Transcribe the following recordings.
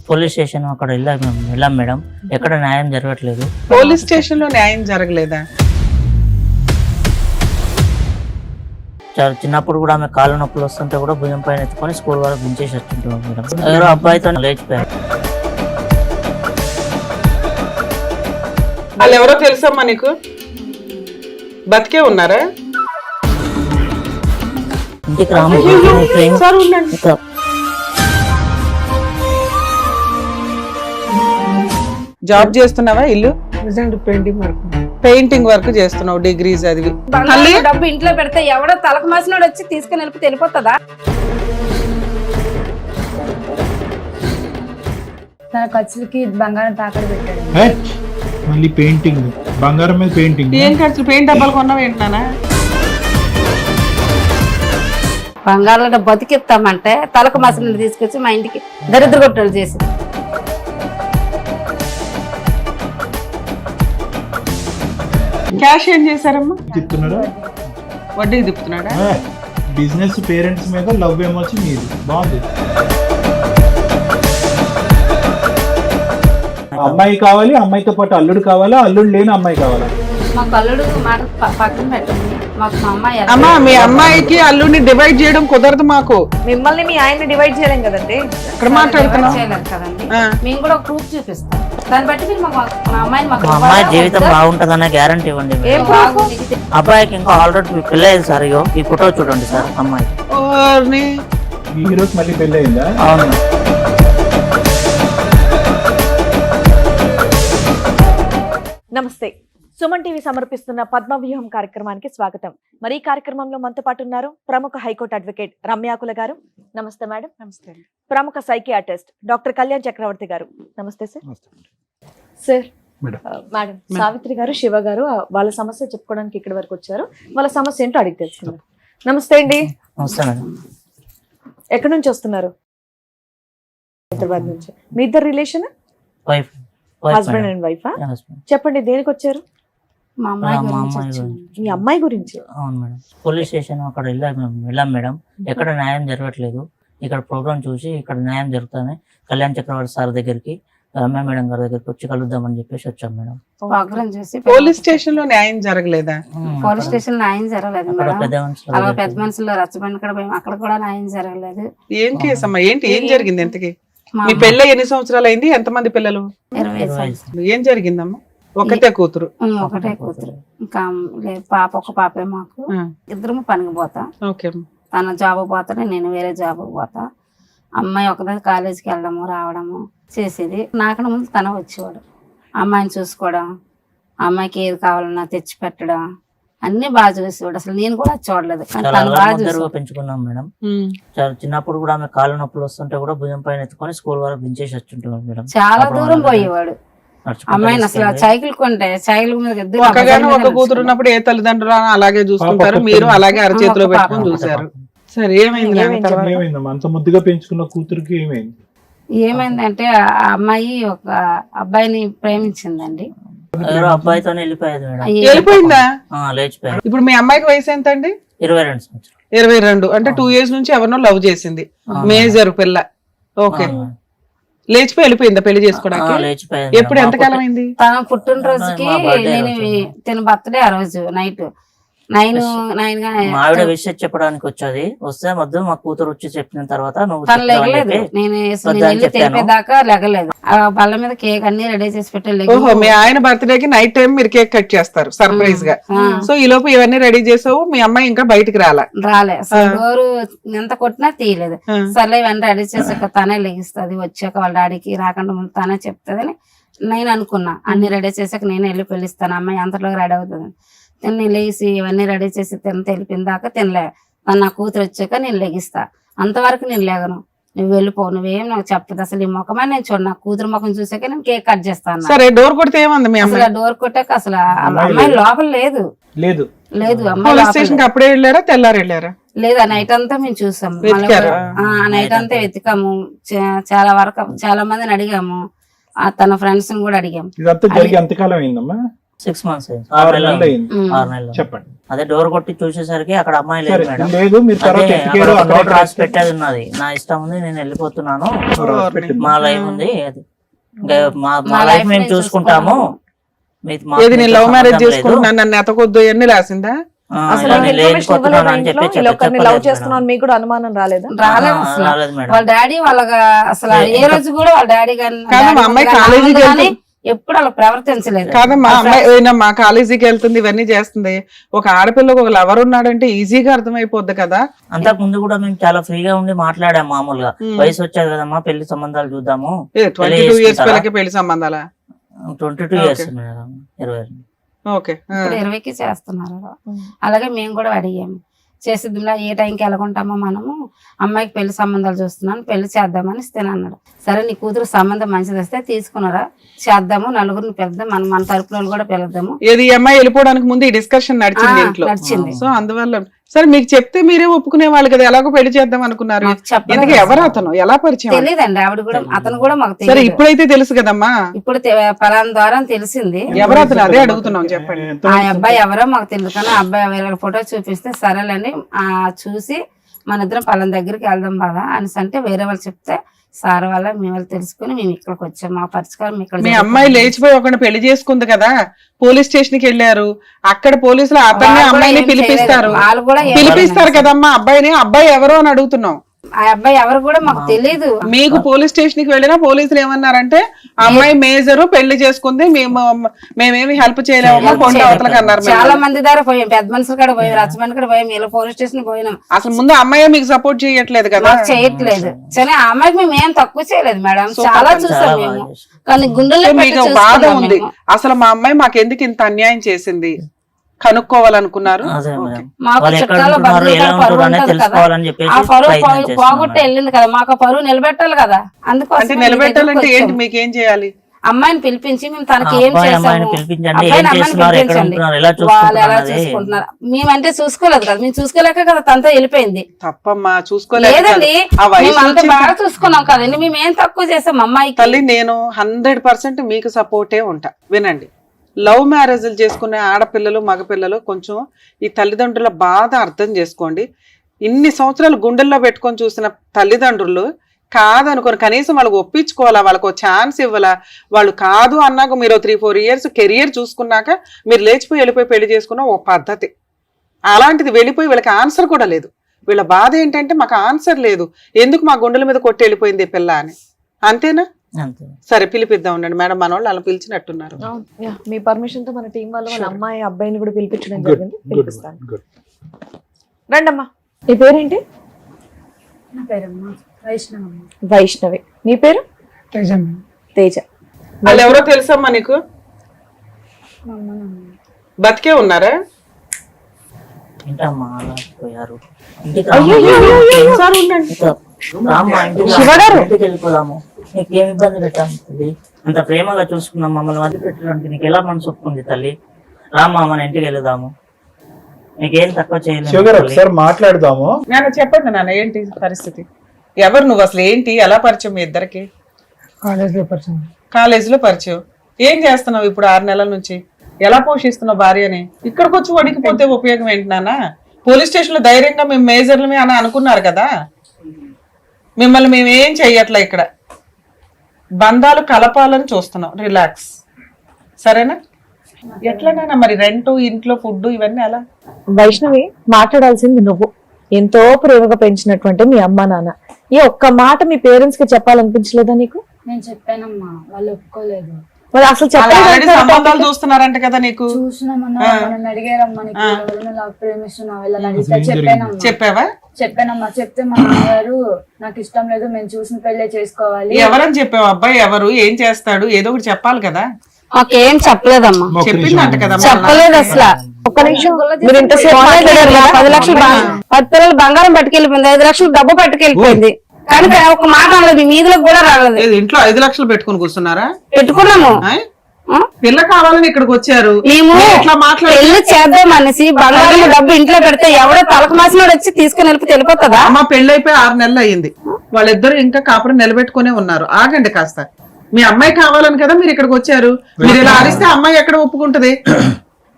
Police station అక్కడ వెళ్ళాం madam, ఎక్కడ న్యాయం జరగట్లేదు. పోలీస్ స్టేషన్ లో న్యాయం జరగలేదా? చిన్నప్పుడు కూడా ఆమె కాళ్ళ నొప్పులు వస్తుంటే కూడా భుజం పైన ఎత్తుకొని స్కూల్ వరకు దించేసి వచ్చింటాం మేడం. ఎవరో అబ్బాయితో లేచిపోయారు. వాళ్ళు ఎవరో తెలుసమ్మా నీకు? బతికే ఉన్నారా? ఇంటికి సార్ ఉండండి. జాబ్ చేస్తున్నావా? ఇల్లు పెయింటింగ్ వర్క్ చేస్తున్నావు, డిగ్రీ చదివి. డబ్బు ఇంట్లో పెడితే ఎవడో తలకు మాసినోడు వచ్చి తీసుకుని వెళ్ళిపోతుందా? తన ఖర్చులకి బంగారం తాకట్టు పెట్టాడు. మళ్ళీ పెయింటింగ్, బంగారం మీద పెయింటింగ్. ఏం ఖర్చు? పెయింట్ డబ్బాలు కొన్నావు ఏంటన్నా? బంగారంలో బతికిస్తామంటే తలకు మాసినోడు తీసుకొచ్చి మా ఇంటికి దరిద్ర కొట్టలు చేసి. క్యాష్ ఏం చేశారమ్మా? తిప్పుతున్నాడా? వడ్డీకి తిప్పుతున్నాడా? బిజినెస్ పేరెంట్స్ మీద లవ్ ఏమొచ్చి మీది బాగుంది. అమ్మాయి కావాలి, అమ్మాయితో పాటు అల్లుడు కావాలా, అల్లుడు లేని అమ్మాయి కావాలా? మాకు అల్లుడు మాట పక్కన పెట్టండి. మాకు మా అమ్మాయి అమ్మా, మీ అమ్మాయికి అల్లుడిని డివైడ్ చేయడం కుదరదు. మాకు మిమ్మల్ని మీ ఆయన్ని డివైడ్ చేయలేం కదండి. ఇక్కడ మాట్లాడుతున్నాం చేయలేరు కదండి. మేము కూడా ఒక ప్రూఫ్ చూపిస్తాం, దాన్ని బట్టి మీరు మా అమ్మాయిని మా అమ్మాయి జీవితం బాగుంటదనే గ్యారంటీ ఇవ్వండి. అబ్బాయికి ఇంకా ఆల్రెడీ పెళ్ళి అయింది సార్. ఇగో ఈ ఫోటో చూడండి సార్. అమ్మాయి ఈ హీరోకి మళ్ళీ పెళ్ళి అయిందా? అవును. నమస్తే. సుమన్ టీవీ సమర్పిస్తున్న పద్మవ్యూహం కార్యక్రమానికి స్వాగతం. మరి ఈ కార్యక్రమంలో మనతో పాటు ఉన్నారు ప్రముఖ హైకోర్టు అడ్వకేట్ రమ్యాకుల గారు. నమస్తే మేడం. నమస్తే. ప్రముఖ సైకియాట్రిస్ట్ డాక్టర్ కళ్యాణ్ చక్రవర్తి గారు. నమస్తే సార్. సార్ మేడం సావిత్రి గారు, శివ గారు వాళ్ళ సమస్య చెప్పుకోవడానికి ఇక్కడి వరకు వచ్చారు. వాళ్ళ సమస్య ఏంటో అడిగి తెలుసుకున్నారు. నమస్తే అండి. నమస్తే మేడం. ఎక్కడి నుంచి వస్తున్నారు? హైదరాబాద్ నుంచి. మీ ఇద్దరు relation? Wife, husband and wife. చెప్పండి, దేనికి వచ్చారు? మా అమ్మాయి గురించి. మీ అమ్మాయి గురించి? అవును మేడం. పోలీస్ స్టేషన్ అక్కడ వెళ్ళాం మేడం, ఎక్కడ న్యాయం జరగట్లేదు. ఇక్కడ ప్రోగ్రామ్ చూసి ఇక్కడ న్యాయం జరుగుతుంది, కళ్యాణ్ చక్రవర్తి సార్ దగ్గరికి, రమ్య మేడం గారి దగ్గరికి వచ్చి కలుద్దామని చెప్పేసి వచ్చాం మేడం. ప్రోగ్రామ్ చూసి పోలీస్ స్టేషన్ లో న్యాయం జరగలేదా? పోలీస్ స్టేషన్ న్యాయం జరగలేదు మేడం. పెద్ద మనుషులు రచ్చబండి కూడా పోయి అక్కడ కూడా న్యాయం జరగలేదు. ఏం కేసు అమ్మా? ఏంటి, ఏం జరిగింది? ఎంతకి మీ పెళ్ళ ఎన్ని సంవత్సరాలు అయింది? ఎంతమంది పిల్లలు? 20 ఏం జరిగిందమ్మా? ఒకటే కూతురు? ఒకటే కూతురు. ఇంకా పాప, ఒక పాపే మాకు. ఇద్దరు పనికి పోతా. తన జాబ్ పోతానే, నేను వేరే జాబ్ పోతా. అమ్మాయి ఒకదాని కాలేజీకి వెళ్ళడము రావడము చేసేది. నాకన్నా ముందు తన వచ్చేవాడు, అమ్మాయిని చూసుకోవడం, అమ్మాయికి ఏది కావాలన్నా తెచ్చి పెట్టడం అన్ని బాగా చూసేవాడు. అసలు నేను కూడా చూడలేదు, పెంచుకున్నాం మేడం. చిన్నప్పుడు కూడా ఆమె కాళ్ళ నొప్పులు వస్తుంటే కూడా భుజం పైన ఎత్తుకొని స్కూల్ వరకు దించేసి వచ్చింటాం మేడం. చాలా దూరం పోయేవాడు. అమ్మాయిని అసలు సైకిల్ కొంటే సైకిల్ మీద ఒక కూతురు ఉన్నప్పుడు ఏ తల్లిదండ్రులు అలాగే చూసుకుంటారు, మీరు అలాగే అరచేతిలో పెట్టుకొని చూసారు. సరే ఏమైంది? అంత ముద్దుగా పెంచుకున్న కూతురికి ఏమైంది? ఏమైందంటే ఆ అమ్మాయి ఒక అబ్బాయిని ప్రేమించిందండి. అబ్బాయితో వెళ్ళిపోయేది మేడం. వెళ్ళిపోయిందా? లేచిపోయింది. ఇప్పుడు మీ అమ్మాయికి వయసు ఎంత అండి? 22 సంవత్సరాలు. 22 అంటే 2 years నుంచి ఎవరినో లవ్ చేసింది, మేజర్ పిల్ల. ఓకే, లేచిపోయి వెళ్ళిపోయిందా పెళ్లి చేసుకోవడానికి? ఎప్పుడు, ఎంతకాలం అయింది? తన పుట్టినరోజుకి నేను తన బర్త్డే ఆ రోజు నైట్ 9 ఆవిడ విషయం చెప్పడానికి వచ్చేది. వస్తే వద్దు, మా కూతురు వచ్చి చెప్పిన తర్వాత తను లెగలేదు. నేను తెలిపేదాకా లెగలేదు. ఆ బల్ల మీద కేక్ అన్ని రెడీ చేసి పెట్టలేదు. ఓహో, మీ ఆయన బర్త్డేకి నైట్ టైం మీరు కేక్ కట్ చేస్తారు సర్ప్రైజ్ గా. సో ఈ లోపు ఇవన్నీ రెడీ చేసావు, మీ అమ్మాయి ఇంకా బయటికి రాలే. డోరు ఎంత కొట్టినా తీయలేదు. సర్లే ఇవన్నీ రెడీ చేసాక తనే లెగిస్తుంది, వచ్చాక వాళ్ళ డాడీకి రాకుండా ముందు తనే చెప్తుందని నేను అనుకున్నా. అన్ని రెడీ చేసాక నేను వెళ్ళి పిలుస్తాను, అమ్మాయి అంతలోకి రెడీ అవుతుంది. తిని లేచి ఇవన్నీ రెడీ చేసి తెలిపిన దాకా తినలే. నా కూతురు వచ్చాక నేను లెగిస్తా, అంతవరకు నేను లేగను. నువ్వు వెళ్ళిపో, నువ్వేం నాకు చెప్పదు. అసలు ఈ ముఖమే నేను చూడు, నా కూతురు ముఖం చూసాక నేను కేక్ కట్ చేస్తాను. సరే, డోర్ కొడితే ఏమంది? అసలు డోర్ కొట్టాక అసలు అమ్మాయి లోపల లేదు. పోలీస్ స్టేషన్ కి అప్పుడే వెళ్ళారా, తెల్లారు వెళ్ళారా? లేదు, ఆ నైట్ అంతా మేము చూసాము. ఆ నైట్ అంతా వెతికాము, చాలా వరకు చాలా మందిని అడిగాము, తన ఫ్రెండ్స్ కూడా అడిగాము. 6 months. 6 నెలలు. చెప్పండి. అదే డోర్ కొట్టి చూసేసరికి అక్కడ అమ్మాయి లేదు సరే మేడం. లేదు మీరు తర్వాత అదే ఎతికారు, అక్కడ అక్కడ నోట్ రాసి పెట్టేది ఉన్నది, నా ఇష్టం ఉంది, నేను వెళ్ళిపోతున్నాను, మా లైఫ్ ఉంది, అది ఇంకా మా లైఫ్ మేము చూసుకుంటాము, ఏది నేను లవ్ మ్యారేజ్ చేసుకుంటున్నాను నన్ను ఎతకొద్దు అని రాసిందా? అసలు నేను ఇన్ఫర్మేషన్ లేకపోతున్నాను ఇవ్వలేదా అని ఇంట్లో? చెప్పి ఇలా ఒకరిని లవ్ చెప్పలేదు చేస్తున్నాను మేడం. మీకు కూడా అనుమానం రాలేదా? రాలేదు అసలు. రాలేదు మేడం. వాళ్ళ డాడీ వాళ్ళగా అసలు ఏ రోజు కూడా వాళ్ళ డాడీ కాదమ్మా, అమ్మాయి కాలేజీకి కానీ ఎప్పుడు అలా ప్రవర్తించలేదు. కాదమ్మా, అమ్మాయి మా కాలేజీకి వెళ్తుంది, ఇవన్నీ చేస్తుంది. ఒక ఆడపిల్లకు ఒక లవర్ ఉన్నాడంటే ఈజీగా అర్థమైపోద్ది కదా. అంతకు ముందు కూడా మేము చాలా ఫ్రీగా ఉండి మాట్లాడాము మామూలుగా. వయసు వచ్చేది కదమ్మా, పెళ్లి సంబంధాలు చూద్దాము. 22 years పిల్లకి పెళ్లి సంబంధాలా? 22 years మేడం, 20. ఓకే. ఇప్పుడు 20కి చేస్తున్నారు. అలాగే మేము కూడా అడిగాము, చేసిద్దాంలా ఏ టైంకి వెళ్ళకుంటామో మనము, అమ్మాయికి పెళ్లి సంబంధాలు చూస్తున్నాను, పెళ్లి చేద్దామని ఇస్తేనే అన్నాడు. సరే నీ కూతురు సంబంధం మంచిది వస్తే తీసుకున్నారా, చేద్దాము, నలుగురిని పిలుద్దాం, మన తరపున వాళ్ళు కూడా పిలుద్దాము. ఏది ఈ అమ్మాయి వెళ్ళిపోవడానికి ముందు ఈ డిస్కషన్ నడిచింది ఇంట్లో. నడిచింది. సో అందువల్ల సరే మీకు చెప్తే మీరే ఒప్పుకునే వాళ్ళు కదా, ఎలాగో పెళ్లి చేద్దాం అనుకున్నారు. ఎందుకు ఎవరు అతను, ఎలా పరిచయం? తెలియదండి ఆవిడ కూడా, అతను కూడా మాకు సరే తెలియదు. ఇప్పుడైతే తెలుసు కదమ్మా. ఇప్పుడు పలానా ద్వారా తెలిసింది. ఎవరు అతను, అదే అడుగుతున్నాం, చెప్పండి. ఆ అబ్బాయి ఎవరో మాకు తెలియదు, కానీ ఆ అబ్బాయి వేరే ఫోటో చూపిస్తే సరేలేండి చూసి మన ఇద్దరం పలానా దగ్గరికి వెళ్దాం బాగా అనేసి అంటే వేరే వాళ్ళు చెప్తే సార్ వాళ్ళ మేము వాళ్ళు తెలుసుకుని మేము ఇక్కడికి వచ్చాం. మా పరిష్కారం ఇక్కడ. మీ అమ్మాయి లేచిపోయి ఒకరిని పెళ్లి చేసుకుంది కదా, పోలీస్ స్టేషన్ కి వెళ్ళారు, అక్కడ పోలీసులు అతన్ని అమ్మాయిని పిలిపిస్తారు, పిలిపిస్తారు కదమ్మా అబ్బాయిని. అబ్బాయి ఎవరో అని అడుగుతున్నాం. ఆ అబ్బాయి ఎవరు కూడా మాకు తెలియదు. మీకు పోలీస్ స్టేషన్ కి వెళ్ళినా పోలీసులు ఏమన్నారంటే అమ్మాయి మేజరు పెళ్లి చేసుకుంది, మేమేమి హెల్ప్ చేయలేమమ్మా, కొండ అవతలకి అన్నారు. చాలా మంది దగ్గర పోయాం, పెద్ద మనుషులు కూడా పోయాం, రచ్చబండి కూడా పోయాం, ఇలా పోలీస్ స్టేషన్ పోయినాం. అసలు ముందు అమ్మాయి మీకు సపోర్ట్ చేయట్లేదు కదా. మాకు చేయట్లేదు. సరే ఆ అమ్మాయికి మేము ఏం తక్కువ చేయలేదు మేడం, చాలా చూసాం మేము, కానీ గుండెల్లో మీకు బాధ ఉంది. అసలు మా అమ్మాయి మాకు ఎందుకు ఇంత అన్యాయం చేసింది కనుక్కోవాలనుకున్నారు. మాకు చుట్టాల పరువు ఉంటది కదా, ఆ పరువు పోగొట్టి వెళ్ళింది కదా, మాకు పరువు నిలబెట్టాలి కదా. అంటే అందుకోసం నిలబెట్టాలంటే ఏంటి, మీకేం చేయాలి? అమ్మాయిని పిలిపించి మేము తనకి ఏం చేసాము, వాళ్ళు ఎలా చూసుకుంటున్నారు, మేమంటే చూసుకోలేదు కదా, మేము చూసుకోలేక కదా తనతో వెళ్ళిపోయింది. తప్పమ్మా, చూసుకోలేదు. లేదండి మేము అంత బాగా చూసుకున్నాం కదండి, మేము ఏం తక్కువ చేసాం అమ్మాయికి. తల్లి నేను 100% మీకు సపోర్టే ఉంటా. వినండి, లవ్ మ్యారేజ్లు చేసుకునే ఆడపిల్లలు మగపిల్లలు కొంచెం ఈ తల్లిదండ్రుల బాధ అర్థం చేసుకోండి. ఇన్ని సంవత్సరాలు గుండెల్లో పెట్టుకొని చూసిన తల్లిదండ్రులు కాదనుకోని కనీసం వాళ్ళకి ఒప్పించుకోవాలా, వాళ్ళకు ఛాన్స్ ఇవ్వాలా. వాళ్ళు కాదు అన్నాక మీరు 3-4 years కెరియర్ చూసుకున్నాక మీరు లేచిపోయి వెళ్ళిపోయి పెళ్లి చేసుకున్న ఓ పద్ధతి. అలాంటిది వెళ్ళిపోయి వీళ్ళకి ఆన్సర్ కూడా లేదు. వీళ్ళ బాధ ఏంటంటే మాకు ఆన్సర్ లేదు, ఎందుకు మా గుండెల మీద కొట్టి వెళ్ళిపోయింది పిల్ల అని. అంతేనా? సరే పిలిపిద్దాం ఉండండి మేడం, మన వాళ్ళు అలా పిలిచినట్టున్నారు. మీ పర్మిషన్ తో మన టీం వాళ్ళు వాళ్ళ అమ్మాయి అబ్బాయిని కూడా పిలిపించడం జరిగింది. పిలిపిస్తాను. రండమ్మా. నీ పేరేంటి? వైష్ణవి. నీ పేరు? తేజ. వాళ్ళు ఎవరో తెలుసమ్మా నీకు? బతికే ఉన్నారా? వెళ్ళిపోదాము, నీకేం ఇబ్బంది పెట్టాము తల్లి, అంత ప్రేమగా చూసుకున్నాం మమ్మల్ని వదిలి పెట్టడానికి నీకు ఎలా మనసు ఒప్పుకుంది తల్లి? రామ్మా మన ఇంటికి వెళ్దాము, నీకేం తక్కువ చేయలేదు. మాట్లాడదాము. నేను చెప్పండి నాన్న, ఏంటి పరిస్థితి? ఎవరు నువ్వు, అసలు ఏంటి, ఎలా పరిచయం మీ ఇద్దరికి? కాలేజీలో పరిచయం. ఏం చేస్తున్నావు ఇప్పుడు 6 నెలల నుంచి? ఎలా పోషిస్తున్నావు భార్యని? ఇక్కడికి వచ్చి వణికిపోతే ఉపయోగం ఏంటి నాన్న? పోలీస్ స్టేషన్ లో ధైర్యంగా మేము మేజర్లమే అని అనుకున్నారు కదా, మిమ్మల్ని మేమేం చెయ్యట్లా. ఇక్కడ బంధాలు కలపాలని చూస్తున్నాం. రిలాక్స్, సరేనా? ఎట్లనైనా మరి రెంట్, ఇంట్లో ఫుడ్ ఇవన్నీ ఎలా? వైష్ణవి, మాట్లాడాల్సింది నువ్వు. ఎంతో ప్రేమగా పెంచినటువంటి మీ అమ్మ నాన్న, ఈ ఒక్క మాట మీ పేరెంట్స్ కి చెప్పాలనిపించలేదా నీకు? నేను చెప్పానమ్మా, వాళ్ళు ఒప్పుకోలేదు. మరి అసలు సంబంధాలు చూస్తున్నారంట కదా నీకు? చూసినామన్నా, నన్ను అడిగారమ్మా, నీకు ఎవరైనా ప్రేమిస్తున్నావు వెళ్ళని అడిగితే చెప్పానమ్మా. చెప్పావా? చెప్పానమ్మా. చెప్తే మా నాన్నగారు నాకు ఇష్టం లేదు, మేము చూసిన పెళ్ళే చేసుకోవాలి. ఎవరని చెప్పావు? అబ్బాయి ఎవరు, ఏం చేస్తాడు, ఏదో ఒకటి చెప్పాలి కదా. మాకేం చెప్పలేదమ్మా. చెప్పిందంట కదా? చెప్పలేదు అసలు. ఒక్క నిమిషం, మీరు ఇంతసేపు మాట్లాడారు కదా, 10 లక్షలు 10 పిల్లలు బంగారం పట్టుకెళ్ళిపోయింది, 5 లక్షలు డబ్బు పట్టుకెళ్ళిపోయింది, కానీ ఒక మాట అనలేదు, మీ మీదలకు కూడా రాలేదు. ఇంట్లో 5 లక్షలు పెట్టుకుని కూర్చున్నారా? పెట్టుకున్నాము. పిల్ల కావాలని ఇక్కడికి వచ్చారు, మేము పెళ్లి చేద్దాం అనేసి బంగారం డబ్బు ఇంట్లో పెడితే ఎవడో తలకు మాసినోడు వచ్చి తీసుకుని వెళ్ళిపోతుందా? అమ్మ పెళ్లి అయిపోయి 6 నెలలు అయ్యింది, వాళ్ళిద్దరు ఇంకా కాపురం నిలబెట్టుకునే ఉన్నారు. ఆగండి కాస్త. మీ అమ్మాయి కావాలని కదా మీరు ఇక్కడికి వచ్చారు. మీరు ఇలా అరిస్తే అమ్మాయి ఎక్కడ ఒప్పుకుంటది?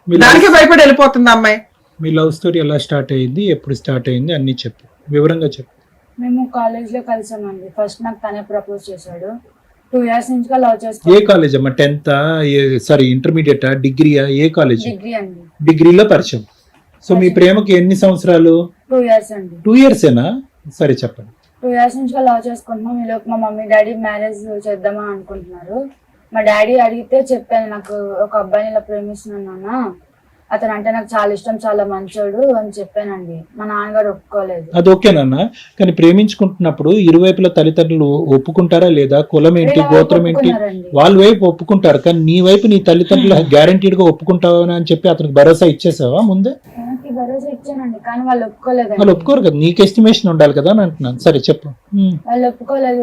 దానికి భయపడి వెళ్ళిపోతుంది అమ్మాయి. మీ లవ్ స్టోరీ ఎలా స్టార్ట్ అయ్యింది, ఎప్పుడు స్టార్ట్ అయ్యింది అన్ని చెప్పు, వివరంగా చెప్పు. మేము కాలేజ్ లో కలిసామండి. ఫస్ట్ నాకు తనే ప్రపోజ్ చేశాడు. 2 years నుంచి లవ్ ఏ చేసుకో. కాలేజ్ అమ్మా? 10th సారీ ఇంటర్మీడియటా, డిగ్రీయా, ఏ కాలేజ్? డిగ్రీ అండి. డిగ్రీలో పరిచయం. సో మీ ప్రేమకి ఎన్ని సంవత్సరాలు? 2 years అండి. 2 years ఏనా? సరే చెప్పండి. 2 years నుంచి లవ్ చేసుకుంటున్నాం. ఈలోపు మా మమ్మీ డాడీ మ్యారేజ్ చేద్దామా అనుకుంటున్నారు. మా డాడీ అడిగితే చెప్పాను, నాకు ఒక అబ్బాయిని ఇలా ప్రేమిస్తున్నాను నాన్న, అతను అంటే నాకు చాలా ఇష్టం, చాలా మంచోడు అని చెప్పానండి. మా నాన్నగారు ఒప్పుకోలేదు. అది ఓకేనన్నా, కానీ ప్రేమించుకుంటున్నప్పుడు ఇరువైపుల తల్లిదండ్రులు ఒప్పుకుంటారా లేదా? కులం ఏంటి, వీళ్ళ గోత్రం ఏంటి, ఒప్పుకున్నారండి. వాళ్ళ వైపు ఒప్పుకుంటారు, కానీ నీ వైపు నీ తల్లిదండ్రులు గ్యారంటీడ్ గా ఒప్పుకుంటావని అని చెప్పి అతనికి భరోసా ఇచ్చేసావా ముందే? నాకు భరోసా ఇచ్చానండి, కానీ వాళ్ళు ఒప్పుకోలేదండి. వాళ్ళు ఒప్పుకోరు కదా, నీకు ఎస్టిమేషన్ ఉండాలి కదా అని అంటున్నాను. సరే చెప్పు. వాళ్ళు ఒప్పుకోలేదు.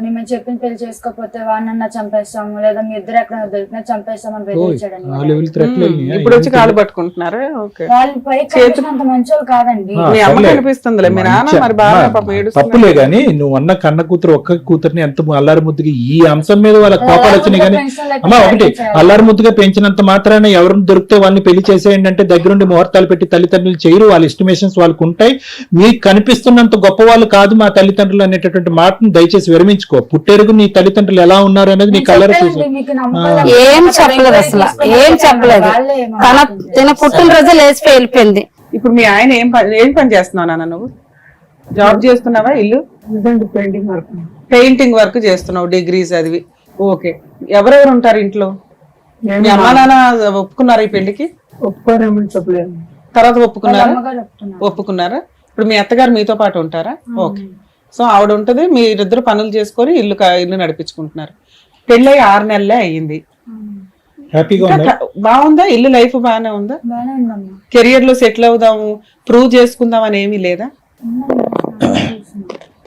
మేము చెప్పిన పెళ్లి చేసుకోకపోతే వాడినన్నా చంపేస్తాము, లేదా మీ ఇద్దరు ఎక్కడ దొరికినా చంపేస్తామని బెదిరించాడండి. ఆ లెవెల్ థ్రెట్ ఇప్పుడు వచ్చి కాలు పట్టుకుంటున్నారా? ఓకే. వాళ్ళు పైకి అంత మంచోళ్ళు కాదండి. మీ అమ్మ కనిపిస్తుందిలే, మీ నాన్న మరి బాగా పాపం ఏడుస్తున్నారు. తప్పులే గానీ నువ్వు అన్న కన్న కూతురు ఒక్క కూతుర్ని ఎంత అల్లారి ముద్దుగా ఈ అంశం మీద వాళ్ళ కోపాలు వచ్చినాయి కానీ అమ్మా ఒకటి అల్లారి ముద్దుగా పెంచినంత మాత్రాన ఎవరిని దొరికితే వాళ్ళని పెళ్లి చేసేయండి అంటే దగ్గరుండి ముహూర్తాలు పెట్టి తల్లిదండ్రులు చేయరు. వాళ్ళ ఎస్టిమేషన్స్ వాళ్ళకు ఉంటాయి. మీకు కనిపిస్తున్నంత గొప్ప వాళ్ళు కాదు మా తల్లిదండ్రులు అనేటటువంటి మాటను దయచేసి విరమించుకో. పుట్టెరుగు నీ తల్లిదండ్రులు ఎలా ఉన్నారు అనేది నీ కలర్ చూసి ఏం చెప్పలేదు, అసలు ఏం చెప్పలేదు. తన పుట్టినరోజు లేచిపోయి వెళ్ళిపోయింది. ఇప్పుడు మీ ఆయన ఏం పని చేస్తున్నావు నాన్న? నువ్వు జాబ్ చేస్తున్నావా? ఇల్లు పెయింటింగ్ వర్క్ చేస్తున్నావు, డిగ్రీ చదివి. ఓకే. ఎవరెవరు ఉంటారు ఇంట్లో? మీ అమ్మా నాన్న ఒప్పుకున్నారా ఈ పెళ్లికి? తర్వాత ఒప్పుకున్నారా? ఒప్పుకున్నారా. ఇప్పుడు మీ అత్తగారు మీతో పాటు ఉంటారా? ఓకే. సో ఆవిడ ఉంటది, మీరిద్దరు పనులు చేసుకొని ఇల్లు నడిపించుకుంటున్నారు. పెళ్ళి 6 నెలలే అయ్యింది. హ్యాపీగా బాగుందా ఇల్లు? లైఫ్ బాగానే ఉందా? కెరియర్ లో సెటిల్ అవుదాము, ప్రూవ్ చేసుకుందాం అని ఏమీ లేదా?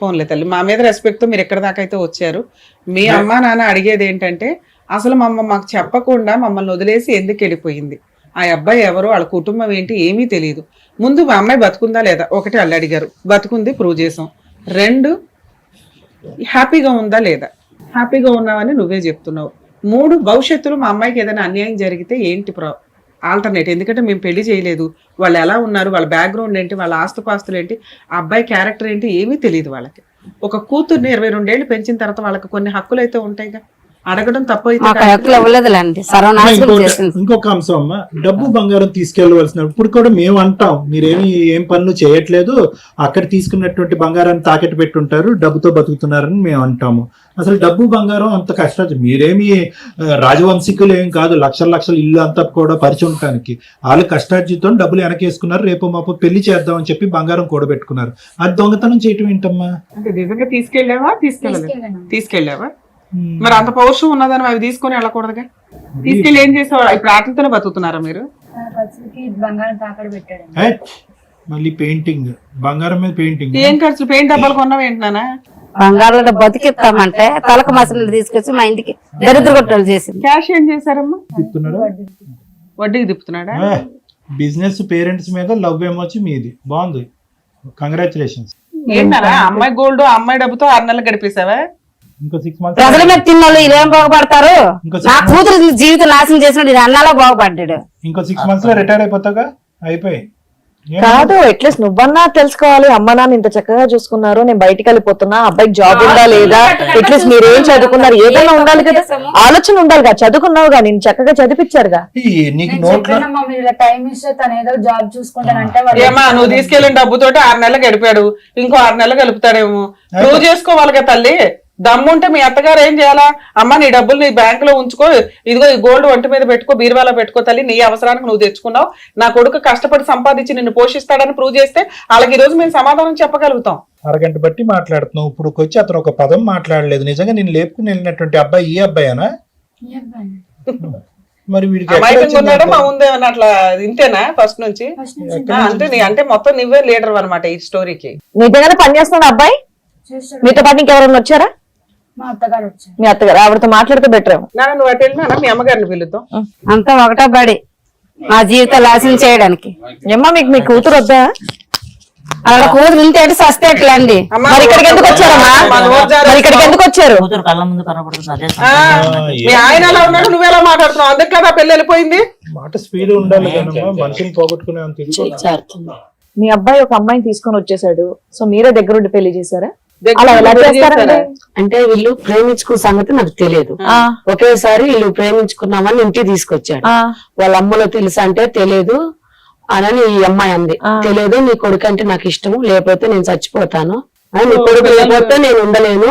పోన్లే తల్లి, మా మీద రెస్పెక్ట్ తో మీరు ఎక్కడి దాకా అయితే వచ్చారు. మీ అమ్మా నాన్న అడిగేది ఏంటంటే అసలు మాకు చెప్పకుండా మమ్మల్ని వదిలేసి ఎందుకు వెళ్ళిపోయింది, ఆ అబ్బాయి ఎవరు, వాళ్ళ కుటుంబం ఏంటి ఏమీ తెలియదు. ముందు మా అమ్మాయి బతుకుందా లేదా ఒకటి వాళ్ళు అడిగారు, బతుకుంది, ప్రూవ్ చేసాం. 2 హ్యాపీగా ఉందా లేదా? హ్యాపీగా ఉన్నావని నువ్వే చెప్తున్నావు. 3 భవిష్యత్తులో మా అమ్మాయికి ఏదైనా అన్యాయం జరిగితే ఏంటి ఆల్టర్నేట్? ఎందుకంటే మేము పెళ్లి చేయలేదు, వాళ్ళు ఎలా ఉన్నారు, వాళ్ళ బ్యాక్గ్రౌండ్ ఏంటి, వాళ్ళ ఆస్తుపాస్తులు ఏంటి, ఆ అబ్బాయి క్యారెక్టర్ ఏంటి ఏమీ తెలియదు వాళ్ళకి. ఒక కూతుర్ని 22 ఏళ్ళు పెంచిన తర్వాత వాళ్ళకి కొన్ని హక్కులు అయితే ఉంటాయిగా, అడగడం తప్పు అయితే. ఇంకొక అంశం అమ్మా, డబ్బు బంగారం తీసుకెళ్లవలసిన ఇప్పుడు కూడా మేము అంటాం మీరేమి ఏం పనులు చేయట్లేదు, అక్కడ తీసుకున్నటువంటి బంగారాన్ని తాకెట్టు పెట్టుంటారు, డబ్బుతో బతుకుతున్నారని మేము అంటాము. అసలు డబ్బు బంగారం అంత కష్టం, మీరేమి రాజవంశీకులు ఏం కాదు, లక్షల ఇల్లు అంతా కూడా పరిచి ఉండటానికి. వాళ్ళు కష్టార్జితో డబ్బులు వెనకేసుకున్నారు, రేపు మాపు పెళ్లి చేద్దామని చెప్పి బంగారం కూడబెట్టుకున్నారు. అది దొంగతనం చేయటం ఏంటమ్మా? అంటే నిజంగా తీసుకెళ్ళావా? మరి అంత పౌరుషం ఉన్నదని అవి తీసుకొని వెళ్ళకూడదుగా. తీసుకెళ్ళి ఏం చేసేవాడు? ఇప్పుడు ఆటలతోనే బతుకుతున్నారా మీరు? బంగారం తాకడ పెట్టాడు. మళ్ళీ పెయింటింగ్, బంగారం మీద పెయింటింగ్. ఏం ఖర్చులు? పెయింట్ డబ్బాలు కొన్నావు ఏంటన్నా? బంగారంలో బతికిస్తామంటే తలకు మసలు తీసుకొచ్చి మా ఇంటికి దరిద్ర కొట్టలు చేసింది. క్యాష్ ఏం చేశారమ్మా? తిప్పుతున్నాడు, వడ్డీకి తిప్పుతున్నాడా? బిజినెస్ పేరెంట్స్ మీద లవ్ ఏమొచ్చి మీది బాగుంది, కంగ్రాచులేషన్స్. ఏంటన్నా అమ్మాయి గోల్డ్, అమ్మాయి డబ్బుతో 6 నెలలు గడిపేశావా? ఇంకో 6 months ప్రజల మీద తిన్నోళ్ళు ఇదేం బాగుపడతారు? నా కూతురు జీవితం నాశనం చేసినట్టు ఇది అన్నాలో బాగుపడ్డాడు. ఇంకో 6 months లో రిటైర్ అయిపోతాగా, అయిపోయి. కాదు, అట్లీస్ట్ నువ్వన్నా తెలుసుకోవాలి. అమ్మ నాన్న ఇంత చక్కగా చూసుకున్నారు, నేను బయటికి వెళ్ళిపోతున్నా, అబ్బాయికి జాబ్ ఉందా లేదా, అట్లీస్ట్ మీరు ఏం చదువుకున్నారు, ఏదైనా ఉండాలి కదా, ఆలోచన ఉండాలిగా. చదువుకున్నావుగా, నేను చక్కగా చదివించారుగా. నీకు నోట్లో టైం ఇస్తే తను ఏదో జాబ్ చూసుకుంటానంటే ఏమా నువ్వు తీసుకెళ్ళిన డబ్బుతోటి 6 నెలలు గడిపాడు, ఇంకో 6 నెలలు గలుపుతాడేమో. ప్రూవ్ చేసుకోవాలిగా తల్లి. దమ్ముంటే మీ అత్తగారు ఏం చేయాలా? అమ్మ నీ డబ్బులు నీ బ్యాంక్ లో ఉంచుకో, ఇదిగో ఈ గోల్డ్ ఒంటి మీద పెట్టుకో, బీరువాలో పెట్టుకో తల్లి, నీ అవసరానికి నువ్వు తెచ్చుకున్నావు, నా కొడుకు కష్టపడి సంపాదించి నిన్ను పోషిస్తాడని ప్రూవ్ చేస్తే వాళ్ళకి ఈ రోజు మేము సమాధానం చెప్పగలుగుతాం. అరగంట బట్టి మాట్లాడుతున్నావు, ఇప్పుడు వచ్చి అతను ఒక పదం మాట్లాడలేదు. నిజంగా నేను లేపుకుని వెళ్ళినటువంటి అబ్బాయి ఈ అబ్బాయేనా? మరి వీడికి అమాయకంగా ఉన్నాడా మా ఉందేమన్నా? అట్లా ఇంతేనా ఫస్ట్ నుంచి? అంటే మొత్తం నువ్వే లీడర్ అనమాట ఈ స్టోరీకి. నిజంగానే పని చేస్తున్నాడు అబ్బాయి? మీతో పాటు ఇంకెవరన్నా వచ్చారా? మా అత్తగారు వచ్చారు. మీ అత్తగారు? ఆవిడతో మాట్లాడితే బెటర్ ఏమో. నువ్వు అటు వెళ్ళినా మీ అమ్మగారిని పిలుద్దాం. అంతా ఒకటా బడి మా జీవితం నాశనం చేయడానికి. ఏమ్మా మీకు మీ కూతురు వద్దా? అక్కడ కూతురు ఉంటే సస్తే ఎట్లా అండి? అమ్మా, మరి ఇక్కడికి ఎందుకు వచ్చారమ్మా? మా నోరు జారేస్తున్నావు. మరి ఇక్కడికి ఎందుకు వచ్చారు? కూతురు కళ్ళ ముందు కనపడుతుంది అదే ఆ, మీ ఆయన ఎలా ఉన్నాడు, నువ్వెలా మాట్లాడుతున్నావు? అందుకే కదా పెళ్లి వెళ్ళిపోయింది. మాట స్పీడ్ ఉండాలి కదమ్మా, మనిషిని పోగొట్టుకునే అంత ఇది కూడా. మీ అబ్బాయి ఒక అమ్మాయిని తీసుకొని వచ్చేసాడు, సో మీరే దగ్గరుండి పెళ్లి చేశారా? దగ్గర అలా ఎలా పెళ్లి చేస్తారండి? అంటే వీళ్ళు ప్రేమించుకున్న సంగతి నాకు తెలియదు. ఆ, ఒకేసారి వీళ్ళు ప్రేమించుకున్నామని ఇంటికి తీసుకొచ్చాడు. ఆ, వాళ్ళ అమ్మలో తెలుసా అంటే తెలియదు అని ఈ అమ్మాయి అంది. ఆ. తెలియదు, నీ కొడుకు అంటే నాకు ఇష్టము, లేకపోతే నేను చచ్చిపోతాను, నీ కొడుకు లేకపోతే నేను ఉండలేను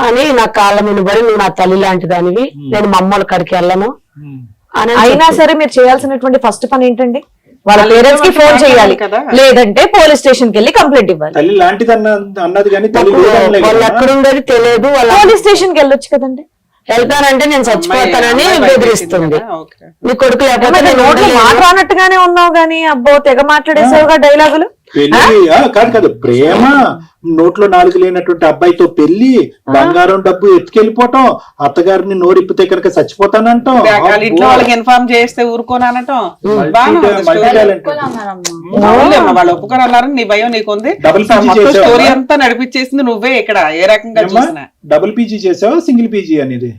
అని నా కాళ్ళ మీద పడి, నువ్వు నా తల్లి లాంటి దానివి, నేను మా అమ్మల కాడికి వెళ్ళను అని అయినా చెప్పి. సరే మీరు చేయాల్సినటువంటి ఫస్ట్ పని ఏంటండి? వాళ్ళ పేరెంట్స్ కి ఫోన్ చేయాలి కదా. లేదంటే పోలీస్ స్టేషన్ కి వెళ్ళి కంప్లైంట్ ఇవ్వాలి. తల్లి లాంటిది అన్నది కానీ తల్లి నాకు లేదనలే వాళ్ళు కదా. ఎక్కడ ఉండేది తెలియదు. వాళ్ళ పోలీస్ స్టేషన్ కి వెళ్ళొచ్చు కదండి. వెళ్తానంటే నేను చచ్చిపోతానని అమ్మాయి బయట బెదిరిస్తుంది. పెట్టింది కదా, ఓకే. నీ కొడుకు లేకపోతే నేను నోట్లో ఉండలేను. మాట రానట్టుగానే ఉన్నావు గానీ అబ్బో తెగ మాట్లాడేసావుగా డైలాగులు. పెళ్లి కాదు కాదు, ప్రేమ, నోట్లో నాలుగు లేనటువంటి అబ్బాయితో పెళ్లి, బంగారం డబ్బు ఎత్తుకెళ్ళిపోవటం, అత్తగారిని నోరిప్పితే కనుక చచ్చిపోతానంటాం. వాళ్ళ ఇంట్లో వాళ్ళకి ఇన్ఫార్మ్ చేస్తే ఊరుకోనటం. వాళ్ళు ఒప్పుకోనన్నారని నీ భయం నీకుంది. డబుల్ పీజీ మొత్తం చేసావా? స్టోరీ అంతా నడిపించేసింది నువ్వే ఇక్కడ, ఏ రకంగా చూసినా. డబుల్ పీజీ చేసావా సింగిల్ పీజీ అనేది?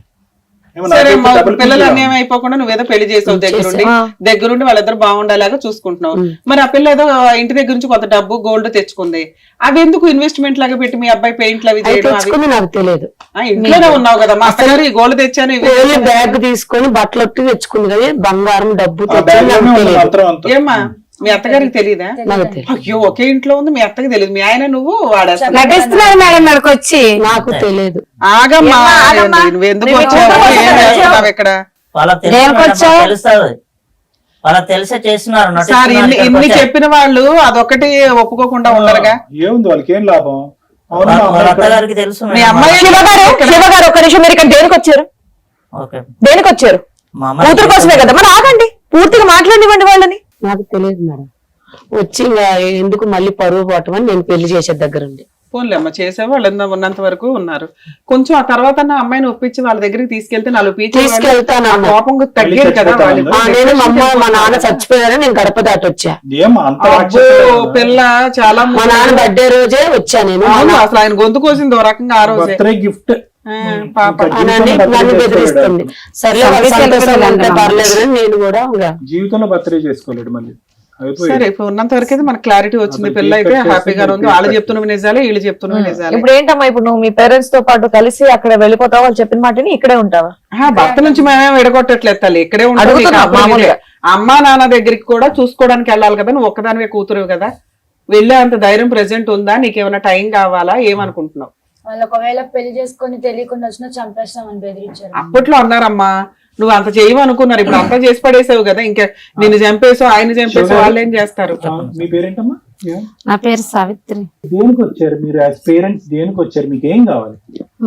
ఏమో సరే నాకైతే మా double PG పిల్లలు రా. అన్యాయం అయిపోకుండా నువ్వేదో పెళ్లి చేసావు దగ్గరుండి, దగ్గరుండి వాళ్ళిద్దరు బాగుండేలాగా చూసుకుంటున్నావు. మరి ఆ పిల్ల ఏదో ఇంటి దగ్గర నుంచి కొంత డబ్బు గోల్డ్ తెచ్చుకుంది, అవి ఎందుకు ఇన్వెస్ట్మెంట్ లాగా పెట్టి మీ అబ్బాయి పెయింట్లు అవి అది చేయడం? అవి తెచ్చుకుంది నాకు తెలియదు. ఇంట్లోనే ఉన్నావు కదా, మా అత్తగారు ఈ గోల్డ్ తెచ్చాను ఇవి ఓన్లీ తెచ్చాను. బ్యాగ్ తీసుకొని బట్టలు ఒట్టి తెచ్చుకుంది కానీ బంగారం డబ్బు ఆ తెచ్చుకుంది బ్యాగ్ నాకు లోనే ఉంది తెలియదు. మంత్రం అంతా. ఏమ్మా మీ అత్తగారికి తెలియదా? నాకు తెలియదు. అయ్యో ఒకే ఇంట్లో ఉంది, మీ అత్తకి తెలియదు, మీ ఆయన నువ్వు వాడేస్తా. నటిస్తున్నారు మేడం ఇక్కడికి వచ్చి. నాకు తెలియదు. ఆగమ్మా, ఏమ్మా, ఆగమ్మా. నువ్వు ఎందుకు నువ్వు వచ్చావు? ఎందుకు ఏం వచ్చావు? చేస్తున్నావు ఇక్కడ? వాళ్ళకి దేనికి వచ్చావు? తెలుస్తుంది, వాళ్ళకి తెలిసే చేస్తున్నారు, సార్ నటిస్తున్నారు, ఇన్ని ఇక్కడికి వచ్చారు. చెప్పిన వాళ్ళు అదొకటి ఒప్పుకోకుండా ఉండరుగా. ఏముంది వాళ్ళకి ఏం లాభం? అవును, మా వాళ్ళ అమ్మాయి ఇక్కడ- అత్తగారికి తెలుసు మీ మేడం. అమ్మాయి శివగారు ఒక్క నిమిషం, మీరు ఇక్కడ దేనికి వచ్చారు? ఓకే దేనికి వచ్చారు? మా అమ్మాయి కూతురు కోసమే కదా, మరి ఆగండి, పూర్తిగా మాట్లాడివ్వండి వాళ్ళని. నాకు తెలియదు మేడం. వచ్చి ఇంకా ఎందుకు మళ్ళీ పరువు పోవటం అని నేను పెళ్లి చేసే దగ్గర ఉండి. ఫోన్లే అమ్మ, చేసేవాళ్ళు ఉన్నంత వరకు ఉన్నారు. కొంచెం ఆ తర్వాత నా అమ్మాయిని ఒప్పించి వాళ్ళ దగ్గరికి తీసుకెళ్తే నాలుగు పీచు తీసుకెళ్తాను అన్న. కోపం తగ్గేది కదా. వాళ్ళు నేను మా అమ్మ మా నాన్న చచ్చిపోయారని నేను గడప దాటి వచ్చా. ఏం అంత అబ్బో, రాక్షసుడు? పిల్ల చాలా మా నాన్న బర్త్డే రోజే వచ్చా నేను. అవును, అసలు ఆయన గొంతు కోసింది ఓ రకంగా ఆ రోజే. బర్త్డే గిఫ్ట్ పాప అని నన్ను బెదిరిస్తుంది. సర్లే వాళ్ళ సంతోషంగా ఉంటే పర్లేదు అని నేను కూడా ఇంకా జీవితంలో బర్త్డే చేసుకోలేడు మళ్ళీ. అయిపోయింది. సరే ఇప్పుడు ఉన్నంత వరకు అయితే మనకు క్లారిటీ వచ్చింది. పిల్ల అయితే హ్యాపీగా ఉంది. వాళ్ళు చెప్తున్నవి నిజాలే, వీళ్ళు చెప్తున్నవి నిజాలే. ఇప్పుడు ఏంటమ్మా, ఇప్పుడు నువ్వు మీ పేరెంట్స్ తో పాటు కలిసి అక్కడ వెళ్ళిపోతావా? వాళ్ళు చెప్పిన మాటని ఇక్కడే ఉంటావా? భర్త నుంచి మేమే విడగొట్టట్లేదు తల్లి, ఇక్కడే ఉంటాం. అడుగుతున్నా, నీకు అప్పుడు మామూలుగా. అమ్మా నాన్న దగ్గరికి కూడా చూసుకోవడానికి వెళ్ళాలి కదా, నువ్వు ఒక్కదానివే కూతురు కదా. వెళ్ళే అంత ధైర్యం ప్రెసెంట్ ఉందా? నీకేమైనా టైం కావాలా? ఏమనుకుంటున్నావు? వాళ్ళు ఒకవేళ పెళ్లి చేసుకొని తెలియకుండా వచ్చినా చంపేస్తామని బెదిరించారు. అప్పట్లో అన్నారమ్మా, నువ్వు అంత చేయమనుకున్నారు, ఇప్పుడు అంతా చేసి పడేసావు కదా, ఇంకా నిన్ను చంపేసావు, ఆయన చంపేసావు, వాళ్ళు ఏం చేస్తారు? మీ పేరేంటమ్మా? నా పేరు సావిత్రి. దేనికి వచ్చారు మీరు? యాజ్ పేరెంట్స్ దేనికి వచ్చారు? మీకు ఏం కావాలి?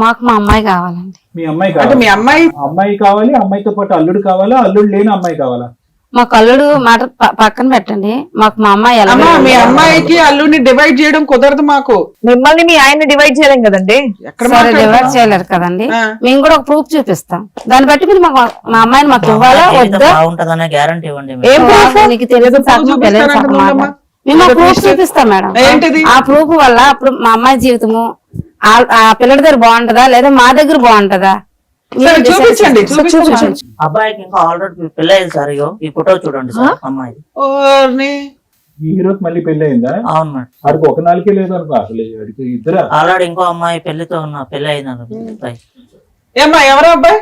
మాకు మా అమ్మాయి కావాలండి. మీ అమ్మాయి అంటే కావాలి. మీ అమ్మాయి అమ్మాయి కావాలి, అమ్మాయితో పాటు అల్లుడు కావాలా? అల్లుడు లేని అమ్మాయి కావాలా? మాకు అల్లుడు మాట పక్కన పెట్టండి, మాకు మా అమ్మాయి ఎలా అమ్మా, మీ అమ్మాయికి అల్లుడిని డివైడ్ చేయడం కుదరదు మాకు. మిమ్మల్ని మీ ఆయన్ని డివైడ్ చేయలేం కదండి. ఎక్కడ సరే మాట్లాడుతున్నావు? డివైడ్ చేయలేరు కదండి. ఆ. మేము కూడా ఒక ప్రూఫ్ చూపిస్తాం, దాన్ని బట్టి మీరు మాకు మా అమ్మాయిని మాకు ఇవ్వాలా వద్దా? బాగుంటదనే గ్యారంటీ ఇవ్వండి మీరు. ఏం proof? మాకు నీకు తెలియదు ఏదో సగం proof తెలియదు సగం చూపిస్తానంటున్నావమ్మా. మాట. మేము ఆ ప్రూఫ్ చూపిస్తాం మేడం. ఏంటిది? ఆ ప్రూఫ్ వల్ల అప్పుడు మా అమ్మాయి జీవితము ఆ పిల్లడి దగ్గర బాగుంటదా లేదా మా దగ్గర బాగుంటదా? సరే, చూపించండి, చూపించండి. చూపించండి. అబ్బాయికి ఇంకా ఆల్రెడీ పెళ్లి అయింది సార్. ఇగో ఈ ఫోటో చూడండి సార్, అమ్మాయి. ఓర్ని. ఈ హీరోకి మళ్ళీ పెళ్లి అయిందా? అవును మేడం, ఆడికి ఒక నాలుగే లేదు అనుకో, అసలు ఆడికి ఇద్దరా? ఆల్రెడీ ఇంకో అమ్మాయి పెళ్లితో ఉన్న పెళ్లి అయింది. ఏమ్మా, ఎవరో అబ్బాయి?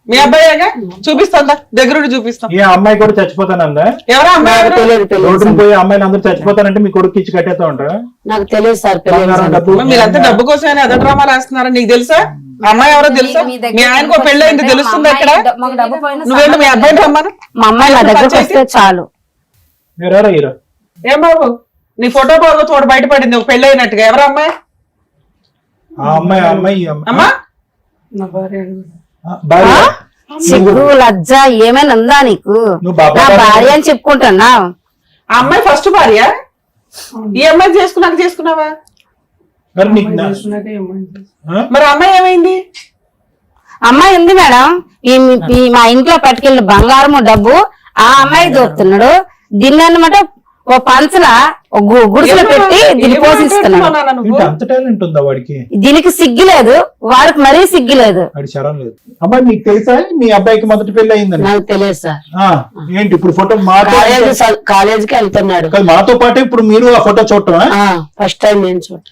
మీ అబ్బాయిగా? చూపిస్తాందా, దగ్గరుండి చూపిస్తాం. ఏ అమ్మాయి కూడా చచ్చిపోతానందా? ఎవరో అమ్మాయి నాకు ఎవరు? తెలియదు తెలియదు రోడ్డున సార్. పోయి అమ్మాయిలు అందరూ చచ్చిపోతారంటే మీ కొడుకు ఇచ్చి కట్టేస్తా ఉంటారా? నాకు తెలియదు సార్. తెలియదు బంగారం సార్. డబ్బు మీరంతా డబ్బు కోసమే అదే డ్రామాలు వేస్తున్నారా? నీకు తెలుసా అమ్మాయి ఎవరో తెలుసా? మీ ఆయనకు ఒక పెళ్ళి అయింది తెలుస్తుందా ఇక్కడ? మాకు డబ్బు పోయినా నువ్వేంటి మీ అబ్బాయిని రమ్మను. మా అమ్మాయి నా దగ్గరకు వస్తే చాలు. ఎవరా హీరో? ఏం బాబు, నీ ఫోటో బాబు తోడు బయటపడింది ఒక పెళ్ళి అయినట్టుగా. ఎవరు అమ్మాయి? ఆ అమ్మాయి అమ్మాయి ఈ అమ్మాయి. అమ్మా, ఆ, భార్య. సిగ్గు లజ్జ ఏమైనా ఉందా నీకు? నువ్వు బాబా నా భార్య అని చెప్పుకుంటున్నావు. ఆ అమ్మాయి ఫస్ట్ భార్య? ఈ అమ్మాయి చేసుకున్నావా? మరి నీకు ఆ? మరి అమ్మాయి ఏమైంది? అమ్మాయి ఉంది మేడం, మా ఇంట్లో పట్టుకెళ్ళిన బంగారము డబ్బు ఆ అమ్మాయి దొరుకుతున్నాడు. దీన్ని అనమాట ఓ పంచల గుడిసెలు పెట్టి దీన్ని పోషిస్తున్నాడు. ఏంటి అంత టాలెంట్ ఉందా వాడికి? దీనికి సిగ్గులేదు, వాడికి మరీ సిగ్గులేదు. వాడి శరం లేదు. అమ్మాయి మీకు తెలుసా మీ అబ్బాయికి మొదటి పెళ్లి అయిందని? నాకు తెలియదు సార్. ఏంటి ఇప్పుడు ఫోటో మాతో కాలేజీకి వెళ్తున్నాడు మాతో పాటు ఇప్పుడు మీరు ఆ ఫోటో చూడటం? ఫస్ట్ టైం నేను చూడ.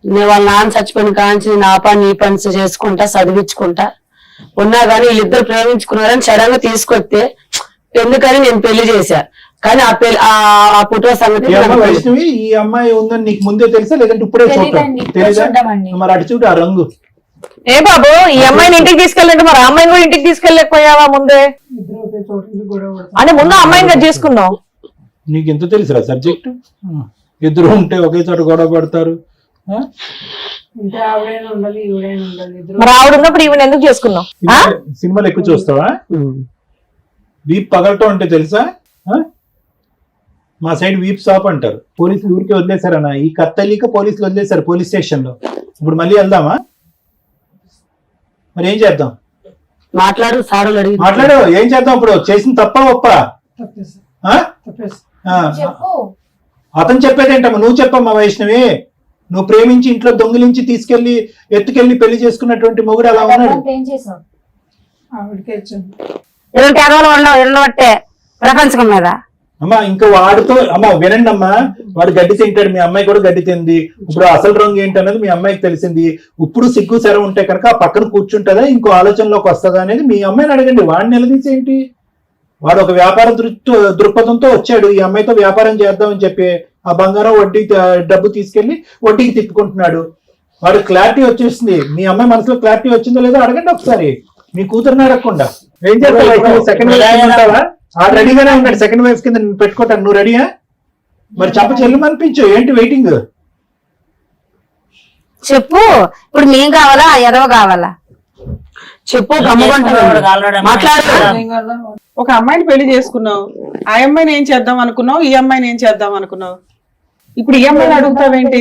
నేను వాళ్ళ నాన్న చచ్చిపోయిన కాంచి నా పని నీ పని చేసుకుంటా చదివించుకుంటా ఉన్నా గానీ వీళ్ళిద్దరు ప్రేమించుకున్నారని సడన్ గా తీసుకొస్తే ఎందుకని నేను పెళ్లి చేశా. కానీ ఆ ఫోటో సంగతి వైష్ణవి ఈ అమ్మాయి ఉందని నీకు ముందే తెలుసా లేదంటే ఇప్పుడే చూడటం? తెలీదా? మరి అటు చూడు ఆ రంగు. ఏ బాబు ఈ అమ్మాయిని ఇంటికి తీసుకెళ్ళంటే మరి అమ్మాయిని కూడా ఇంటికి తీసుకెళ్ళలేకపోయావా ముందే? అంటే ముందు అమ్మాయిని కదా చేసుకున్నావు. నీకు ఎంత తెలుసురా సబ్జెక్ట్? ఇద్దరు ఉంటే ఒకే చోట గొడవ పడతారు. మరి ఆవిడ ఉన్నప్పుడు ఈవెన్ ఎందుకు చేసుకున్నావు? సినిమాలు ఎక్కువ చూస్తావా? వీప్ పగలటం అంటే తెలుసా? మా సైడ్ వీప్ షాప్ అంటారు. పోలీసులు ఊరికే వదిలేశారన్నా, ఈ కత్తలీక పోలీసులు వదిలేశారు పోలీస్ స్టేషన్ లో. ఇప్పుడు మళ్ళీ వెళ్దామా? మరి ఏం చేద్దాం? మాట్లాడు సార్ మాట్లాడు. ఏం చేద్దాం ఇప్పుడు? చేసిన తప్ప ఒప్ప? అతను చెప్పేదేంటమ్మా? నువ్వు చెప్పమ్మా వైష్ణవి. నువ్వు ప్రేమించి ఇంట్లో దొంగిలించి తీసుకెళ్లి ఎత్తుకెళ్లి పెళ్లి చేసుకున్నటువంటి మొగుడు అలా ఉన్నాడు. ఉండబట్టే ప్రపంచం మీద అమ్మా ఇంకా వాడితో అమ్మా వినండి అమ్మా, వాడు గడ్డి తింటాడు, మీ అమ్మాయి కూడా గడ్డి తింది. ఇప్పుడు అసలు రంగు ఏంటనేది మీ అమ్మాయికి తెలిసింది. ఇప్పుడు సిగ్గు సెర ఉంటే కనుక ఆ పక్కన కూర్చుంటుందా ఇంకో ఆలోచనలోకి వస్తుందా అనేది మీ అమ్మాయిని అడగండి. వాడిని నిలదీసి ఏంటి? వాడు ఒక వ్యాపార దృక్పథంతో వచ్చాడు, ఈ అమ్మాయితో వ్యాపారం చేద్దామని చెప్పి ఆ బంగారం వడ్డీ డబ్బు తీసుకెళ్లి వడ్డీకి తిప్పుకుంటున్నాడు. వాడు క్లారిటీ వచ్చేసింది. మీ అమ్మాయి మనసులో క్లారిటీ వచ్చిందో లేదో అడగండి ఒకసారి. మీ కూతురుని అడగకుండా ఏం చేస్తావు? సెకండ్ వైఫ్ ఉంటావా? ఆ రెడీగానే ఉన్నాడు సెకండ్ వైఫ్ కింద పెట్టుకోవటాను. నువ్వు రెడీయా? మరి చెప్ప చెల్లుమనిపించు. ఏంటి వెయిటింగ్? చెప్పు. ఇప్పుడు మేం కావాలా ఎదవ కావాలా చెప్పు. ఒక అమ్మాయిని పెళ్లి చేసుకున్నావు, ఆ అమ్మాయిని ఏం చేద్దాం అనుకున్నావు, ఈ అమ్మాయిని ఏం చేద్దాం అనుకున్నావు. ఇప్పుడు ఈ అమ్మాయిని అడుగుతావేంటి?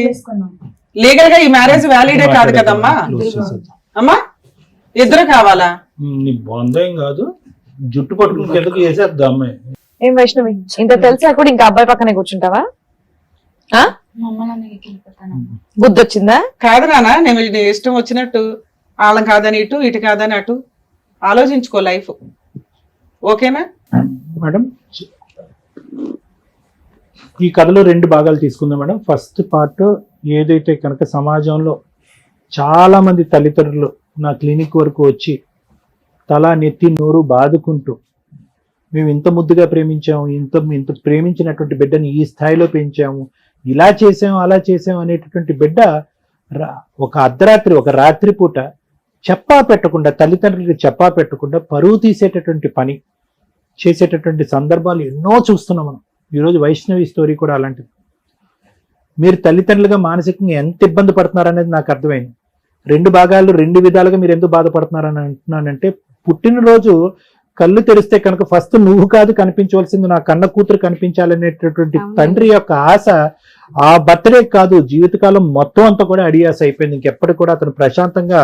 లీగల్ గా ఈ మ్యారేజ్ వ్యాలిడే కాదు కదమ్మా. అమ్మా ఇద్దరు కావాలా? నీ బాంధం కాదు, జుట్టు పట్టుకుని కిందకి వేసేద్దాం అమ్మాయి. ఏం వైష్ణవి ఇంత తెలిసా కూడా ఇంకా అబ్బాయి పక్కనే కూర్చుంటావా? బుద్ధి వచ్చిందా? కాదు నానా, నేను నీ ఇష్టం వచ్చినట్టు వాళ్ళం కాదని ఇటు ఇటు కాదని అటు ఆలోచించుకో లైఫ్. ఓకేనా మేడం? ఈ కథలో 2 భాగాలు తీసుకుందాం మేడం. ఫస్ట్ పార్ట్ ఏదైతే కనుక సమాజంలో చాలా మంది తల్లిదండ్రులు నా క్లినిక్ వరకు వచ్చి తల నెత్తి నోరు బాదుకుంటూ మేము ఇంత ముద్దుగా ప్రేమించాము, ఇంత ప్రేమించినటువంటి బిడ్డని ఈ స్థాయిలో పెంచాము, ఇలా చేసాము అలా చేసాము అనేటటువంటి బిడ్డ ఒక అర్ధరాత్రి ఒక రాత్రి పూట చెప్పా పెట్టకుండా, తల్లిదండ్రులకి చెప్పా పెట్టకుండా పరువు తీసేటటువంటి పని చేసేటటువంటి సందర్భాలు ఎన్నో చూస్తున్నాం మనం. ఈరోజు వైష్ణవి స్టోరీ కూడా అలాంటిది. మీరు తల్లిదండ్రులుగా మానసికంగా ఎంత ఇబ్బంది పడుతున్నారనేది నాకు అర్థమైంది. 2 భాగాలు 2 విధాలుగా మీరు ఎందుకు బాధపడుతున్నారని అంటున్నానంటే, పుట్టినరోజు కళ్ళు తెరిస్తే కనుక ఫస్ట్ నువ్వు కాదు కనిపించవలసింది, నా కన్న కూతురు కనిపించాలనేటటువంటి తండ్రి యొక్క ఆశ ఆ బర్త్డే కాదు జీవితకాలం మొత్తం అంతా కూడా అడియాస అయిపోయింది. ఇంకెప్పటికి కూడా అతను ప్రశాంతంగా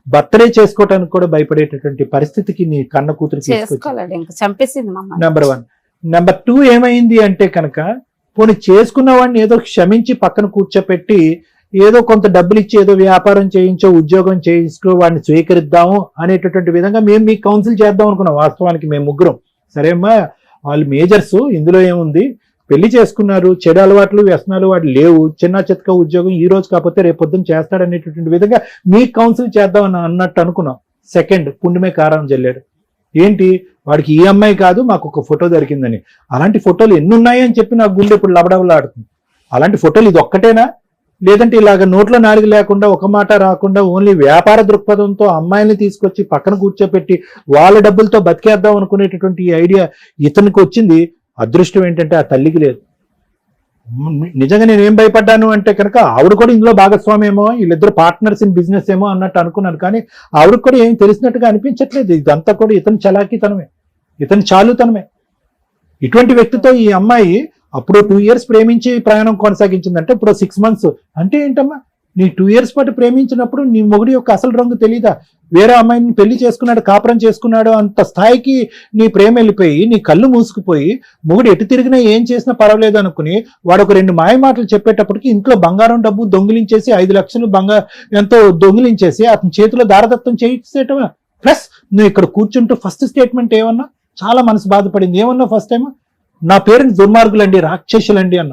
బర్త్డే చేసుకోవటానికి కూడా భయపడేటటువంటి పరిస్థితికి నీ కన్న కూతురు చంపేసింది. నెంబర్ 1. నెంబర్ 2 ఏమైంది అంటే కనుక, పోనీ చేసుకున్న వాడిని ఏదో క్షమించి పక్కన కూర్చోపెట్టి ఏదో కొంత డబ్బులు ఇచ్చి ఏదో వ్యాపారం చేయించో ఉద్యోగం చేయించుకో వాడిని స్వీకరిద్దాము అనేటటువంటి విధంగా మేము మీకు కౌన్సిల్ చేద్దాం అనుకున్నాం. వాస్తవానికి మేము ముగ్గురం సరే అమ్మా వాళ్ళు మేజర్స్, ఇందులో ఏముంది, పెళ్లి చేసుకున్నారు, చెడు అలవాట్లు వ్యసనాలు వాడు లేవు, చిన్న చితక ఉద్యోగం ఈ రోజు కాకపోతే రేపు పొద్దున్న చేస్తాడనేటటువంటి విధంగా మీకు కౌన్సిల్ చేద్దాం అన్నట్టు అనుకున్నాం. సెకండ్ పుండిమే కారం జల్లాడు. ఏంటి వాడికి ఈ అమ్మాయి కాదు మాకు ఒక ఫోటో దొరికిందని. అలాంటి ఫోటోలు ఎన్ని ఉన్నాయని చెప్పి నాకు గుండె ఇప్పుడు లబడబలాడుతుంది. అలాంటి ఫోటోలు ఇది ఒక్కటేనా? లేదంటే ఇలాగ నోట్లో నాలుగు లేకుండా ఒక మాట రాకుండా ఓన్లీ వ్యాపార దృక్పథంతో అమ్మాయిని తీసుకొచ్చి పక్కన కూర్చోపెట్టి వాళ్ళ డబ్బులతో బతికేద్దాం అనుకునేటటువంటి ఈ ఐడియా ఇతనికి వచ్చింది. అదృష్టం ఏంటంటే ఆ తల్లికి లేదు. నిజంగా నేనేం భయపడ్డాను అంటే కనుక ఆవిడ కూడా ఇందులో భాగస్వామి ఏమో, వీళ్ళిద్దరు పార్ట్నర్స్ ఇన్ బిజినెస్ ఏమో అన్నట్టు అనుకున్నాను. కానీ ఆవిడకి కూడా ఏం తెలిసినట్టుగా అనిపించట్లేదు. ఇదంతా కూడా ఇతని చలాకీతనమే, ఇతని చాలుతనమే. ఇటువంటి వ్యక్తితో ఈ అమ్మాయి అప్పుడు 2 years ప్రేమించి ప్రయాణం కొనసాగించిందంటే ఇప్పుడు 6 months అంటే ఏంటమ్మా? నీ 2 years పాటు ప్రేమించినప్పుడు నీ మొగుడి యొక్క అసలు రంగు తెలీదా? వేరే అమ్మాయిని పెళ్లి చేసుకున్నాడు, కాపురం చేసుకున్నాడు, అంత స్థాయికి నీ ప్రేమ వెళ్ళిపోయి నీ కళ్ళు మూసుకుపోయి మొగుడు ఎటు తిరిగినా ఏం చేసినా పర్వాలేదు అనుకుని వాడు ఒక 2 మాయ మాటలు చెప్పేటప్పటికి ఇంట్లో బంగారం డబ్బు దొంగిలించేసి 5 లక్షలు ఎంతో దొంగిలించేసి అతని చేతిలో దారదత్తం చేసేటవా. ప్లస్ నువ్వు ఇక్కడ కూర్చుంటూ ఫస్ట్ స్టేట్మెంట్ ఏమన్నా, చాలా మనసు బాధపడింది. ఏమన్నా ఫస్ట్ టైం, నా పేరెంట్స్ దుర్మార్గులండి, రాక్షసులండి అన్న.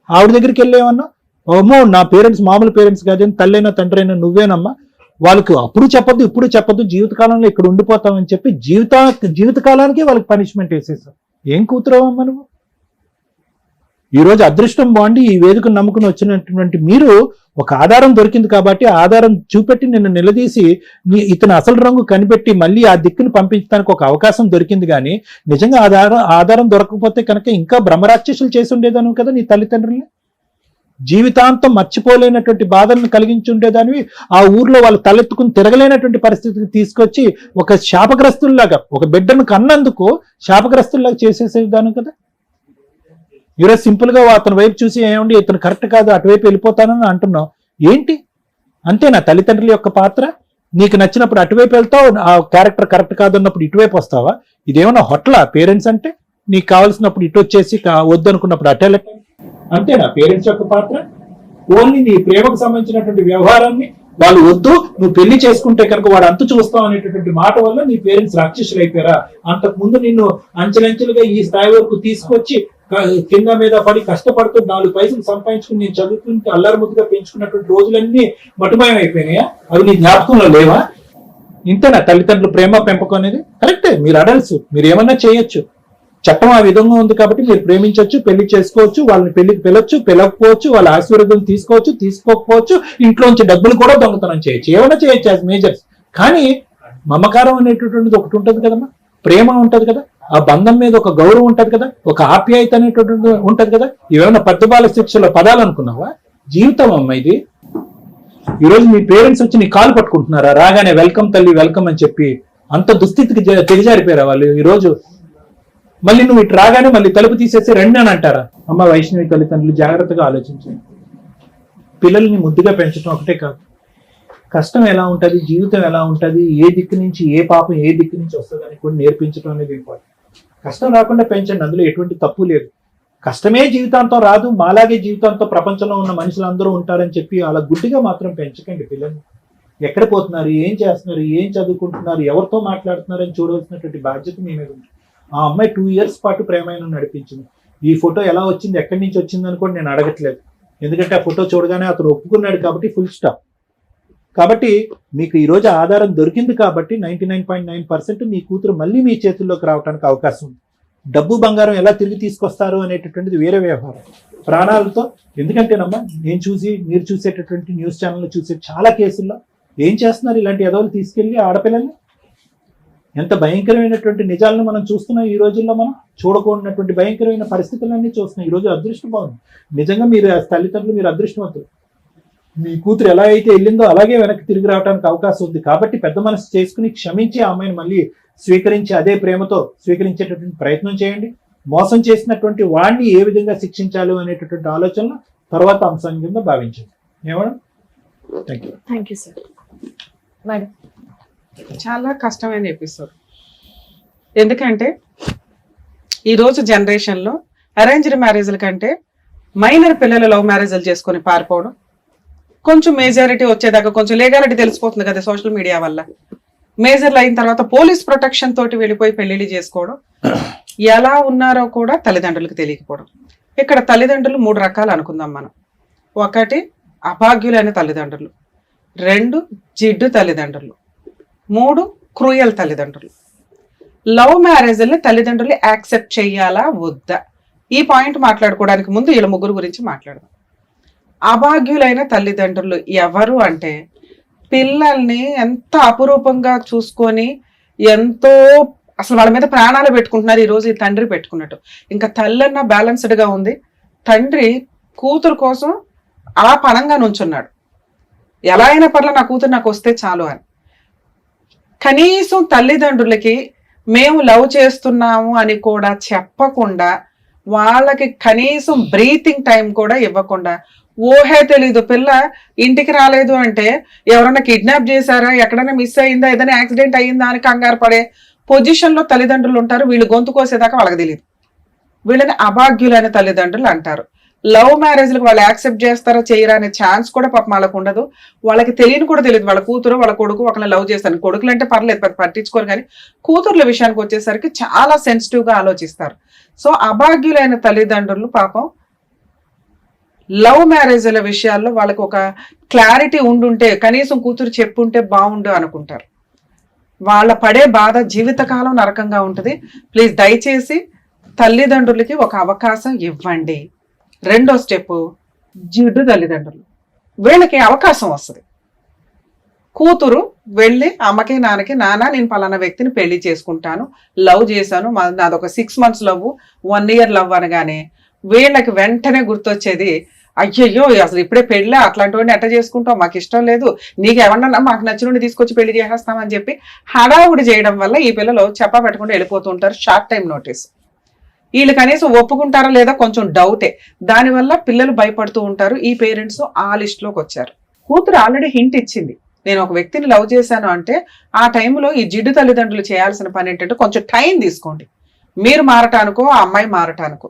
ఆవిడ దగ్గరికి వెళ్ళేమన్నా, అమ్మో నా పేరెంట్స్ మామూలు పేరెంట్స్ కాదని, తల్లైనా తండ్రి అయినా నువ్వేనమ్మా, వాళ్ళకి అప్పుడు చెప్పొద్దు ఇప్పుడు చెప్పొద్దు, జీవితకాలంలో ఇక్కడ ఉండిపోతామని చెప్పి జీవితకాలానికి వాళ్ళకి పనిష్మెంట్ వేసేసావు. ఏం కూతురవమ్మా నువ్వు? ఈరోజు అదృష్టం బాగుండి ఈ వేదికను నమ్ముకుని వచ్చినటువంటి మీరు ఒక ఆధారం దొరికింది కాబట్టి ఆధారం చూపెట్టి నిన్ను నిలదీసి ఇతను అసలు రంగు కనిపెట్టి మళ్ళీ ఆ దిక్కును పంపించడానికి ఒక అవకాశం దొరికింది. కానీ నిజంగా ఆధారం దొరకకపోతే కనుక ఇంకా బ్రహ్మరాక్షసులు చేసి ఉండేదాను కదా నీ తల్లిదండ్రుల్ని. జీవితాంతం మర్చిపోలేనటువంటి బాధలను కలిగించి ఉండేదానివి. ఆ ఊర్లో వాళ్ళు తలెత్తుకుని తిరగలేనటువంటి పరిస్థితికి తీసుకొచ్చి ఒక శాపగ్రస్తుల్లాగా, ఒక బిడ్డను కన్నందుకు శాపగ్రస్తుల్లాగా చేసేసేదాను కదా. ఈరోజు సింపుల్ గా అతని వైపు చూసి ఏమండి ఇతను కరెక్ట్ కాదు, అటువైపు వెళ్ళిపోతానని అంటున్నావు. ఏంటి అంతేనా తల్లిదండ్రుల యొక్క పాత్ర? నీకు నచ్చినప్పుడు అటువైపు వెళ్తావు, ఆ క్యారెక్టర్ కరెక్ట్ కాదన్నప్పుడు ఇటువైపు వస్తావా? ఇదేమన్నా హొట్ల పేరెంట్స్ అంటే? నీకు కావాల్సినప్పుడు ఇటు వచ్చేసి వద్దనుకున్నప్పుడు అటే లెక్క. అంతేనా పేరెంట్స్ యొక్క పాత్ర? ఓన్లీ నీ ప్రేమకు సంబంధించినటువంటి వ్యవహారాన్ని వాళ్ళు వద్దు, నువ్వు పెళ్లి చేసుకుంటే కనుక వాడు అంతు చూస్తావు అనేటటువంటి మాట వల్ల నీ పేరెంట్స్ రాక్షసులు అయిపోయారా? అంతకు ముందు నిన్ను అంచెలంచెలుగా ఈ స్థాయి వరకు తీసుకొచ్చి కింద మీద పడి కష్టపడుతూ 4 పైసలు సంపాదించుకుని నేను చదువుకుంటూ అల్లరి ముద్దుగా పెంచుకున్నటువంటి రోజులన్నీ మటుమాయం అయిపోయినాయా? అవి నీ జ్ఞాపకంలో లేవా? ఇంతేనా తల్లిదండ్రులు ప్రేమ పెంపకం అనేది? కరెక్టే, మీరు అడల్ట్స్, మీరు ఏమన్నా చేయొచ్చు. చట్టం ఆ విధంగా ఉంది కాబట్టి మీరు ప్రేమించవచ్చు, పెళ్లి చేసుకోవచ్చు, వాళ్ళని పెళ్లికి పిలవచ్చు, పిలవకపోవచ్చు, వాళ్ళ ఆశీర్వాదం తీసుకోవచ్చు, తీసుకోకపోవచ్చు, ఇంట్లోంచి డబ్బులు కూడా దొంగతనం చేయొచ్చు, ఏమైనా చేయొచ్చు యాజ్ మేజర్స్. కానీ మమకారం అనేటటువంటిది ఒకటి ఉంటుంది కదమ్మా, ప్రేమ ఉంటది కదా, ఆ బంధం మీద ఒక గౌరవం ఉంటది కదా, ఒక ఆప్యాయత అనేటటువంటి ఉంటది కదా. ఇవేమన్నా పద్దుబాల శిక్షల పదాలు అనుకున్నావా? జీవితం అమ్మ ఇది. ఈరోజు మీ పేరెంట్స్ వచ్చి నీ కాలు పట్టుకుంటున్నారా రాగానే వెల్కమ్ తల్లి వెల్కమ్ అని చెప్పి? అంత దుస్థితికి తెగజారిపోయారా వాళ్ళు ఈరోజు? మళ్ళీ నువ్వు ఇటు రాగానే మళ్ళీ తలుపు తీసేసి రండి అని అంటారా? అమ్మ వైష్ణవి తల్లిదండ్రులు జాగ్రత్తగా ఆలోచించండి. పిల్లల్ని ముద్దుగా పెంచడం ఒకటే కాదు, కష్టం ఎలా ఉంటుంది, జీవితం ఎలా ఉంటుంది, ఏ దిక్కు నుంచి ఏ పాపం ఏ దిక్కు నుంచి వస్తుందని కూడా నేర్పించడం అనేది ఇంపార్టెంట్. కష్టం రాకుండా పెంచండి, అందులో ఎటువంటి తప్పు లేదు. కష్టమే జీవితాంతం రాదు, మాలాగే జీవితాంతం ప్రపంచంలో ఉన్న మనుషులందరూ ఉంటారని చెప్పి అలా గుడ్డిగా మాత్రం పెంచకండి పిల్లల్ని. ఎక్కడ పోతున్నారు, ఏం చేస్తున్నారు, ఏం చదువుకుంటున్నారు, ఎవరితో మాట్లాడుతున్నారు అని చూడవలసినటువంటి బాధ్యత మీ మీద ఉంది. ఆ అమ్మాయి 2 years పాటు ప్రేమైన నడిపించింది. ఈ ఫోటో ఎలా వచ్చింది, ఎక్కడి నుంచి వచ్చింది అని కూడా నేను అడగట్లేదు, ఎందుకంటే ఆ ఫోటో చూడగానే అతను ఒప్పుకున్నాడు కాబట్టి ఫుల్ స్టాప్. కాబట్టి మీకు ఈరోజు ఆధారం దొరికింది కాబట్టి 99.9% మీ కూతురు మళ్ళీ మీ చేతుల్లోకి రావడానికి అవకాశం ఉంది. డబ్బు బంగారం ఎలా తిరిగి తీసుకొస్తారు అనేటటువంటిది వేరే వ్యవహారం, ప్రాణాలతో. ఎందుకంటేనమ్మా మీరు చూసేటటువంటి న్యూస్ ఛానల్లో చూసే చాలా కేసుల్లో ఏం చేస్తున్నారు, ఇలాంటి ఎదవలు తీసుకెళ్లి ఆడపిల్లల్ని. ఎంత భయంకరమైనటువంటి నిజాలను మనం చూస్తున్నాం ఈ రోజుల్లో. మనం చూడకూడనటువంటి భయంకరమైన పరిస్థితులన్నీ చూస్తున్నాం. ఈ రోజు అదృష్టం బాగుంది నిజంగా, మీరు తల్లిదండ్రులు మీరు అదృష్టవంతులు. మీ కూతురు ఎలా అయితే వెళ్ళిందో అలాగే వెనక్కి తిరిగి రావడానికి అవకాశం ఉంది. కాబట్టి పెద్ద మనసు చేసుకుని క్షమించి ఆ అమ్మాయిని మళ్ళీ స్వీకరించి అదే ప్రేమతో స్వీకరించేటటువంటి ప్రయత్నం చేయండి. మోసం చేసినటువంటి వాడిని ఏ విధంగా శిక్షించాలి అనేటటువంటి ఆలోచనలు తర్వాత అంశం కింద భావించండి. ఏమన్నా? Thank you sir. మేడం, చాలా కష్టమైన ఎపిసోడ్. ఎందుకంటే ఈరోజు జనరేషన్లో అరేంజ్డ్ మ్యారేజ్ల కంటే మైనర్ పిల్లలు లవ్ మ్యారేజ్లు చేసుకొని పారిపోవడం, కొంచెం మేజారిటీ వచ్చేదాకా కొంచెం లీగాలిటీ తెలిసిపోతుంది కదా సోషల్ మీడియా వల్ల. మేజర్లు అయిన తర్వాత పోలీస్ ప్రొటెక్షన్ తోటి వెళ్ళిపోయి పెళ్లిళ్ళు చేసుకోవడం, ఎలా ఉన్నారో కూడా తల్లిదండ్రులకు తెలియకపోవడం. ఇక్కడ తల్లిదండ్రులు 3 రకాలు అనుకుందాం మనం. 1 అభాగ్యులైన తల్లిదండ్రులు, 2 జిడ్డు తల్లిదండ్రులు, 3 క్రూయల్ తల్లిదండ్రులు. లవ్ మ్యారేజ్ని తల్లిదండ్రులు యాక్సెప్ట్ చేయాలా వద్దా, ఈ పాయింట్ మాట్లాడుకోవడానికి ముందు వీళ్ళ 3 గురించి మాట్లాడదాం. అభాగ్యులైన తల్లిదండ్రులు ఎవరు అంటే, పిల్లల్ని ఎంత అపురూపంగా చూసుకొని ఎంతో అసలు వాళ్ళ మీద ప్రాణాలు పెట్టుకుంటున్నారు ఈరోజు ఈ తండ్రి పెట్టుకున్నట్టు. ఇంకా తల్లన్న బ్యాలెన్స్డ్గా ఉంది, తండ్రి కూతురు కోసం అలా పణంగా నుంచున్నాడు. ఎలా అయినా పర్లే నా కూతురు నాకు వస్తే చాలు అని. కనీసం తల్లిదండ్రులకి మేము లవ్ చేస్తున్నాము అని కూడా చెప్పకుండా, వాళ్ళకి కనీసం బ్రీతింగ్ టైం కూడా ఇవ్వకుండా ఊహే తెలీదు. పిల్ల ఇంటికి రాలేదు అంటే ఎవరన్నా కిడ్నాప్ చేశారా, ఎక్కడైనా మిస్ అయిందా, ఏదైనా యాక్సిడెంట్ అయ్యిందా అని కంగారు పడే పొజిషన్ లో తల్లిదండ్రులు ఉంటారు. వీళ్ళు గొంతు కోసేదాకా వాళ్ళకి తెలియదు. వీళ్ళని అభాగ్యులైన తల్లిదండ్రులు అంటారు. లవ్ మ్యారేజ్లకు వాళ్ళు యాక్సెప్ట్ చేస్తారా చేయరా అనే ఛాన్స్ కూడా పాపం వాళ్ళకు ఉండదు. వాళ్ళకి తెలియని కూడా తెలియదు వాళ్ళ కూతురు వాళ్ళ కొడుకు ఒకరిని లవ్ చేస్తాను. కొడుకులు అంటే పర్లేదు, పెద్ద పట్టించుకోరు, కానీ కూతుర్ల విషయానికి వచ్చేసరికి చాలా సెన్సిటివ్ గా ఆలోచిస్తారు. సో అభాగ్యులైన తల్లిదండ్రులు పాపం లవ్ మ్యారేజ్ల విషయాల్లో వాళ్ళకి ఒక క్లారిటీ ఉండుంటే, కనీసం కూతురు చెప్పుంటే బాగుండు అనుకుంటారు. వాళ్ళ పడే బాధ జీవితకాలం నరకంగా ఉంటుంది. ప్లీజ్ దయచేసి తల్లిదండ్రులకి ఒక అవకాశం ఇవ్వండి. రెండో స్టెప్, జిడ్డు తల్లిదండ్రులు. వీళ్ళకి అవకాశం వస్తుంది. కూతురు వెళ్ళి అమ్మకి నాన్నకి, నాన్న నేను పలానా వ్యక్తిని పెళ్లి చేసుకుంటాను, లవ్ చేశాను, నాదొక 6 months లవ్, 1 year లవ్ అనగానే వీళ్ళకి వెంటనే గుర్తొచ్చేది, అయ్యయ్యో అసలు ఇప్పుడే పెళ్ళి, అట్లాంటి వాడిని ఎట్ట చేసుకుంటావు, మాకు ఇష్టం లేదు, నీకు ఎవరన్నా మాకు నచ్చినోడిని తీసుకొచ్చి పెళ్లి చేసేస్తామని చెప్పి హడావుడి చేయడం వల్ల ఈ పిల్లలు చెప్పా పెట్టకుండా వెళ్ళిపోతూ ఉంటారు. Short time notice. వీళ్ళు కనీసం ఒప్పుకుంటారా లేదా కొంచెం డౌటే. దానివల్ల పిల్లలు భయపడుతూ ఉంటారు. ఈ పేరెంట్స్ ఆ లిస్ట్ లోకి వచ్చారు. కూతురు ఆల్రెడీ హింట్ ఇచ్చింది, నేను ఒక వ్యక్తిని లవ్ చేశాను అంటే. ఆ టైంలో ఈ జిడ్డు తల్లిదండ్రులు చేయాల్సిన పని ఏంటంటే కొంచెం టైం తీసుకోండి. మీరు మారటానికో ఆ అమ్మాయి మారటానికో.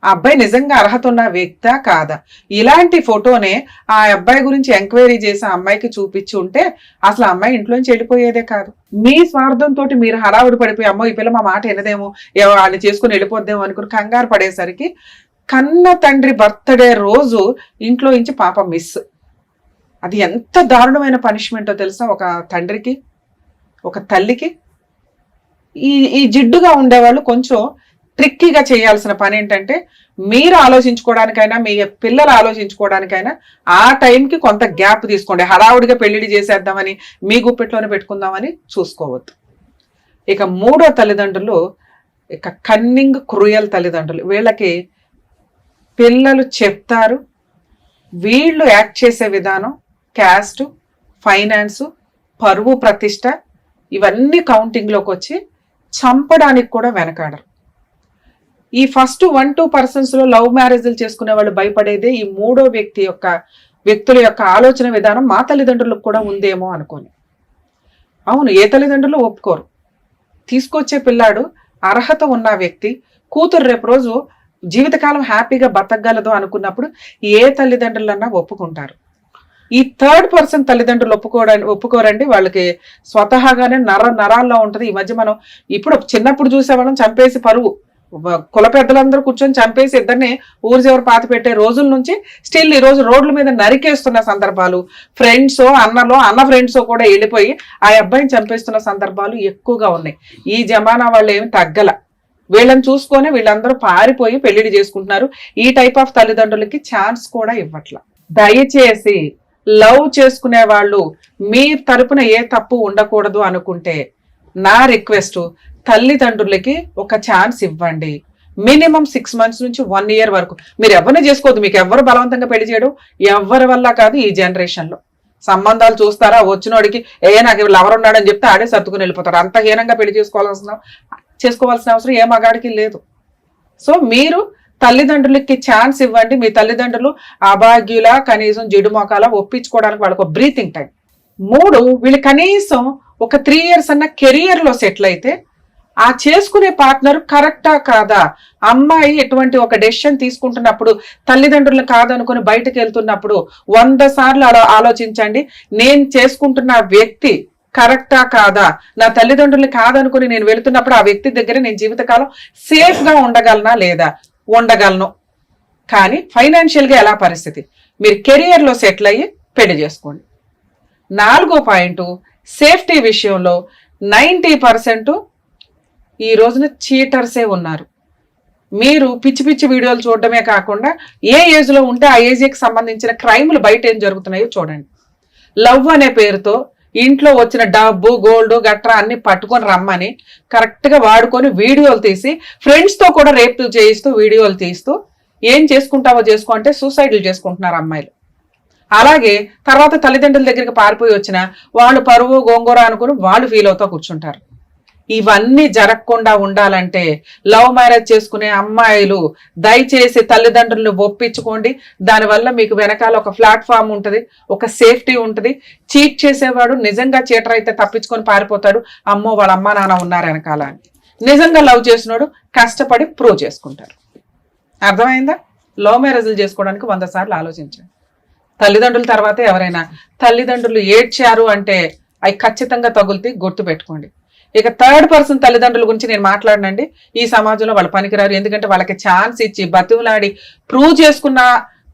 ఆ అబ్బాయి నిజంగా అర్హత ఉన్న వ్యక్తా కాదా, ఇలాంటి ఫోటోనే ఆ అబ్బాయి గురించి ఎంక్వైరీ చేసి ఆ అమ్మాయికి చూపించి ఉంటే అసలు ఆ అమ్మాయి ఇంట్లోంచి వెళ్ళిపోయేదే కాదు. మీ స్వార్థంతో మీరు హడావుడి పడిపోయి, అమ్మో ఈ పిల్ల మా మాట వినదేమో, వాళ్ళని చేసుకుని వెళ్ళిపోద్దేమో అనుకుని కంగారు పడేసరికి కన్న తండ్రి బర్త్డే రోజు ఇంట్లో నుంచి పాప మిస్. అది ఎంత దారుణమైన పనిష్మెంటో తెలుసా ఒక తండ్రికి, ఒక తల్లికి. ఈ జిడ్డుగా ఉండేవాళ్ళు కొంచెం ట్రిక్కీగా చేయాల్సిన పని ఏంటంటే, మీరు ఆలోచించుకోవడానికైనా మీ పిల్లలు ఆలోచించుకోవడానికైనా ఆ టైంకి కొంత గ్యాప్ తీసుకోండి. హడావుడిగా పెళ్లిడి చేసేద్దామని మీ గుప్పెట్లోనే పెట్టుకుందామని చూసుకోవద్దు. ఇక మూడో తల్లిదండ్రులు ఇక కన్నింగ్ క్రూయల్ తల్లిదండ్రులు. వీళ్ళకి పిల్లలు చెప్తారు, వీళ్ళు యాక్ట్ చేసే విధానం, క్యాస్ట్, ఫైనాన్సు, పరువు ప్రతిష్ట ఇవన్నీ కౌంటింగ్లోకి వచ్చి చంపడానికి కూడా వెనకాడరు. ఈ ఫస్ట్ 1-2% లో లవ్ మ్యారేజ్లు చేసుకునే వాళ్ళు భయపడేదే ఈ మూడో వ్యక్తుల యొక్క ఆలోచన విధానం మా తల్లిదండ్రులకు కూడా ఉందేమో అనుకోని. అవును, ఏ తల్లిదండ్రులు ఒప్పుకోరు. తీసుకొచ్చే పిల్లాడు అర్హత ఉన్న వ్యక్తి, కూతురు రేపు రోజు జీవితకాలం హ్యాపీగా బతకగలదు అనుకున్నప్పుడు ఏ తల్లిదండ్రులన్నా ఒప్పుకుంటారు. ఈ 3rd person తల్లిదండ్రులు ఒప్పుకోరండి. వాళ్ళకి స్వతహాగానే నరాల్లో ఉంటది. ఈ మధ్య మనం ఇప్పుడు చిన్నప్పుడు చూసేవాళ్ళం చంపేసి పరువు, కుల పెద్దలందరూ కూర్చొని చంపేసి ఇద్దరిని ఊరి చివరి పాతి పెట్టే రోజుల నుంచి స్టిల్ ఈ రోజు రోడ్ల మీద నరికేస్తున్న సందర్భాలు, ఫ్రెండ్స్ అన్న ఫ్రెండ్స్ కూడా వెళ్ళిపోయి ఆ అబ్బాయిని చంపేస్తున్న సందర్భాలు ఎక్కువగా ఉన్నాయి. ఈ జమానా వాళ్ళు ఏమి తగ్గల. వీళ్ళని చూసుకొని వీళ్ళందరూ పారిపోయి పెళ్లిడి చేసుకుంటున్నారు. ఈ టైప్ ఆఫ్ తల్లిదండ్రులకి ఛాన్స్ కూడా ఇవ్వట్ల. దయచేసి లవ్ చేసుకునే వాళ్ళు మీ తరపున ఏ తప్పు ఉండకూడదు అనుకుంటే నా రిక్వెస్ట్, తల్లిదండ్రులకి ఒక ఛాన్స్ ఇవ్వండి. మినిమం 6 months నుంచి 1 year వరకు. మీరు ఎవరిని చేసుకోవద్దు. మీకు ఎవరు బలవంతంగా పెళ్లి చేయడం ఎవరి వల్ల కాదు. ఈ జనరేషన్ లో సంబంధాలు చూస్తారా, వచ్చినోడికి నాకు లవర్ ఉన్నాడని చెప్తే ఆడే సర్దుకుని వెళ్ళిపోతారు. అంత హీనంగా పెళ్లి చేసుకోవాల్సిన అవసరం ఏ మగాడికి లేదు. సో మీరు తల్లిదండ్రులకి ఛాన్స్ ఇవ్వండి. మీ తల్లిదండ్రులు అభాగ్యుల కనీసం జిడు మొకాల ఒప్పించుకోవడానికి వాళ్ళకు బ్రీతింగ్ టైం. 3, వీళ్ళు కనీసం ఒక 3 years అన్న కెరియర్ లో సెటిల్ అయితే ఆ చేసుకునే పార్ట్నర్ కరెక్టా కాదా, అమ్మాయి ఎటువంటి ఒక డెసిషన్ తీసుకుంటున్నప్పుడు తల్లిదండ్రులు కాదనుకుని బయటకు వెళ్తున్నప్పుడు 100 సార్లు ఆలోచించండి. నేను చేసుకుంటున్న వ్యక్తి కరెక్టా కాదా, నా తల్లిదండ్రులు కాదనుకుని నేను వెళుతున్నప్పుడు ఆ వ్యక్తి దగ్గర నేను జీవితకాలం సేఫ్ గా ఉండగలనా లేదా, ఉండగలను. కానీ ఫైనాన్షియల్ గా ఎలా పరిస్థితి, మీరు కెరియర్ లో సెటిల్ అయ్యి పెళ్లి చేసుకోండి. 4వ పాయింట్, సేఫ్టీ విషయంలో 90% ఈ రోజున చీటర్సే ఉన్నారు. మీరు పిచ్చి పిచ్చి వీడియోలు చూడడమే కాకుండా ఏ ఏజ్ లో ఉంటే ఆ ఏజ్కి సంబంధించిన క్రైమ్లు బయట ఏం జరుగుతున్నాయో చూడండి. లవ్ అనే పేరుతో ఇంట్లో వచ్చిన డబ్బు, గోల్డ్ గట్రా అన్ని పట్టుకొని రమ్మని కరెక్ట్ గా వాడుకొని వీడియోలు తీసి ఫ్రెండ్స్ తో కూడా రేప్ చేయిస్తూ వీడియోలు తీస్తూ ఏం చేసుకుంటావో చేసుకో అంటే సూసైడ్లు చేసుకుంటున్నారు అమ్మాయిలు. అలాగే తర్వాత తల్లిదండ్రుల దగ్గరికి పారిపోయి వచ్చిన వాళ్ళు పరువు గోంగూర అనుకుని వాళ్ళు ఫీల్ అవుతూ కూర్చుంటారు. ఇవన్నీ జరగకుండా ఉండాలంటే లవ్ మ్యారేజ్ చేసుకునే అమ్మాయిలు దయచేసి తల్లిదండ్రులను ఒప్పించుకోండి. దానివల్ల మీకు వెనకాల ఒక ప్లాట్ఫామ్ ఉంటుంది, ఒక సేఫ్టీ ఉంటుంది. చీట్ చేసేవాడు నిజంగా చీటర్ అయితే తప్పించుకొని పారిపోతాడు, అమ్మో వాళ్ళ అమ్మా నాన్న ఉన్నారు వెనకాల అని. నిజంగా లవ్ చేసినోడు కష్టపడి ప్రూవ్ చేసుకుంటారు. అర్థమైందా? లవ్ మ్యారేజ్లు చేసుకోవడానికి 100 సార్లు ఆలోచించండి. తల్లిదండ్రుల తర్వాత ఎవరైనా. తల్లిదండ్రులు ఏడ్చారు అంటే అవి ఖచ్చితంగా తగులుతీ, గుర్తు పెట్టుకోండి. ఇక థర్డ్ పర్సన్ తల్లిదండ్రుల గురించి నేను మాట్లాడనండి. ఈ సమాజంలో వాళ్ళు పనికిరారు. ఎందుకంటే వాళ్ళకి ఛాన్స్ ఇచ్చి బతివులాడి ప్రూవ్ చేసుకున్న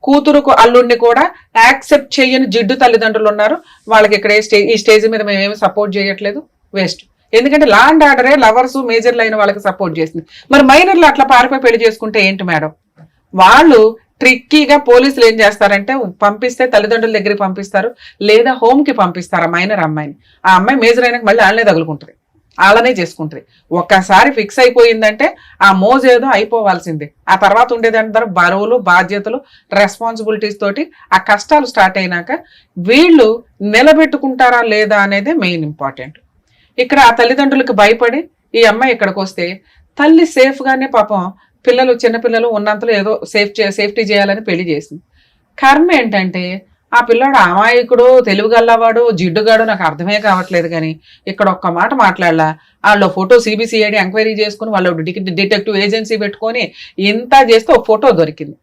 కూతురుకు అల్లుడిని కూడా యాక్సెప్ట్ చేయని జిడ్డు తల్లిదండ్రులు ఉన్నారు. వాళ్ళకి ఇక్కడ ఈ స్టేజ్ మీద మేము ఏమి సపోర్ట్ చేయట్లేదు, వేస్ట్. ఎందుకంటే లా అండ్ ఆర్డరే లవర్స్ మేజర్లు అయిన వాళ్ళకి సపోర్ట్ చేసింది. మరి మైనర్లు అట్లా పారిపోయి పెళ్లి చేసుకుంటే ఏంటి మేడం? వాళ్ళు ట్రిక్కీగా పోలీసులు ఏం చేస్తారంటే పంపిస్తే తల్లిదండ్రుల దగ్గరికి పంపిస్తారు, లేదా హోమ్ కి పంపిస్తారు ఆ మైనర్ అమ్మాయిని. ఆ అమ్మాయి మేజర్ అయినాక మళ్ళీ వాళ్ళనే తగులుకుంటుంది, వాళ్ళనే చేసుకుంటుంది. ఒక్కసారి ఫిక్స్ అయిపోయిందంటే ఆ మోజు ఏదో అయిపోవాల్సిందే. ఆ తర్వాత ఉండేదంటారు బరువులు, బాధ్యతలు, రెస్పాన్సిబిలిటీస్ తోటి ఆ కష్టాలు స్టార్ట్ అయినాక వీళ్ళు నిలబెట్టుకుంటారా లేదా అనేది మెయిన్ ఇంపార్టెంట్. ఇక్కడ ఆ తల్లిదండ్రులకు భయపడి ఈ అమ్మాయి ఇక్కడికి వస్తే తల్లి సేఫ్ గానే పాపం పిల్లలు చిన్నపిల్లలు ఉన్నంతలో ఏదో సేఫ్టీ చేయాలని పెళ్లి చేసింది. కర్మ ఏంటంటే ఆ పిల్లాడు అమాయకుడు, తెలుగుగల్లవాడు, జిడ్డుగాడు నాకు అర్థమే కావట్లేదు. కానీ ఇక్కడ ఒక్క మాట మాట్లాడలా. వాళ్ళు ఫోటో సిబిసిఐడి ఎంక్వైరీ చేసుకుని వాళ్ళు డిటెక్టివ్ ఏజెన్సీ పెట్టుకొని ఇంత చేస్తే ఒక ఫోటో దొరికింది.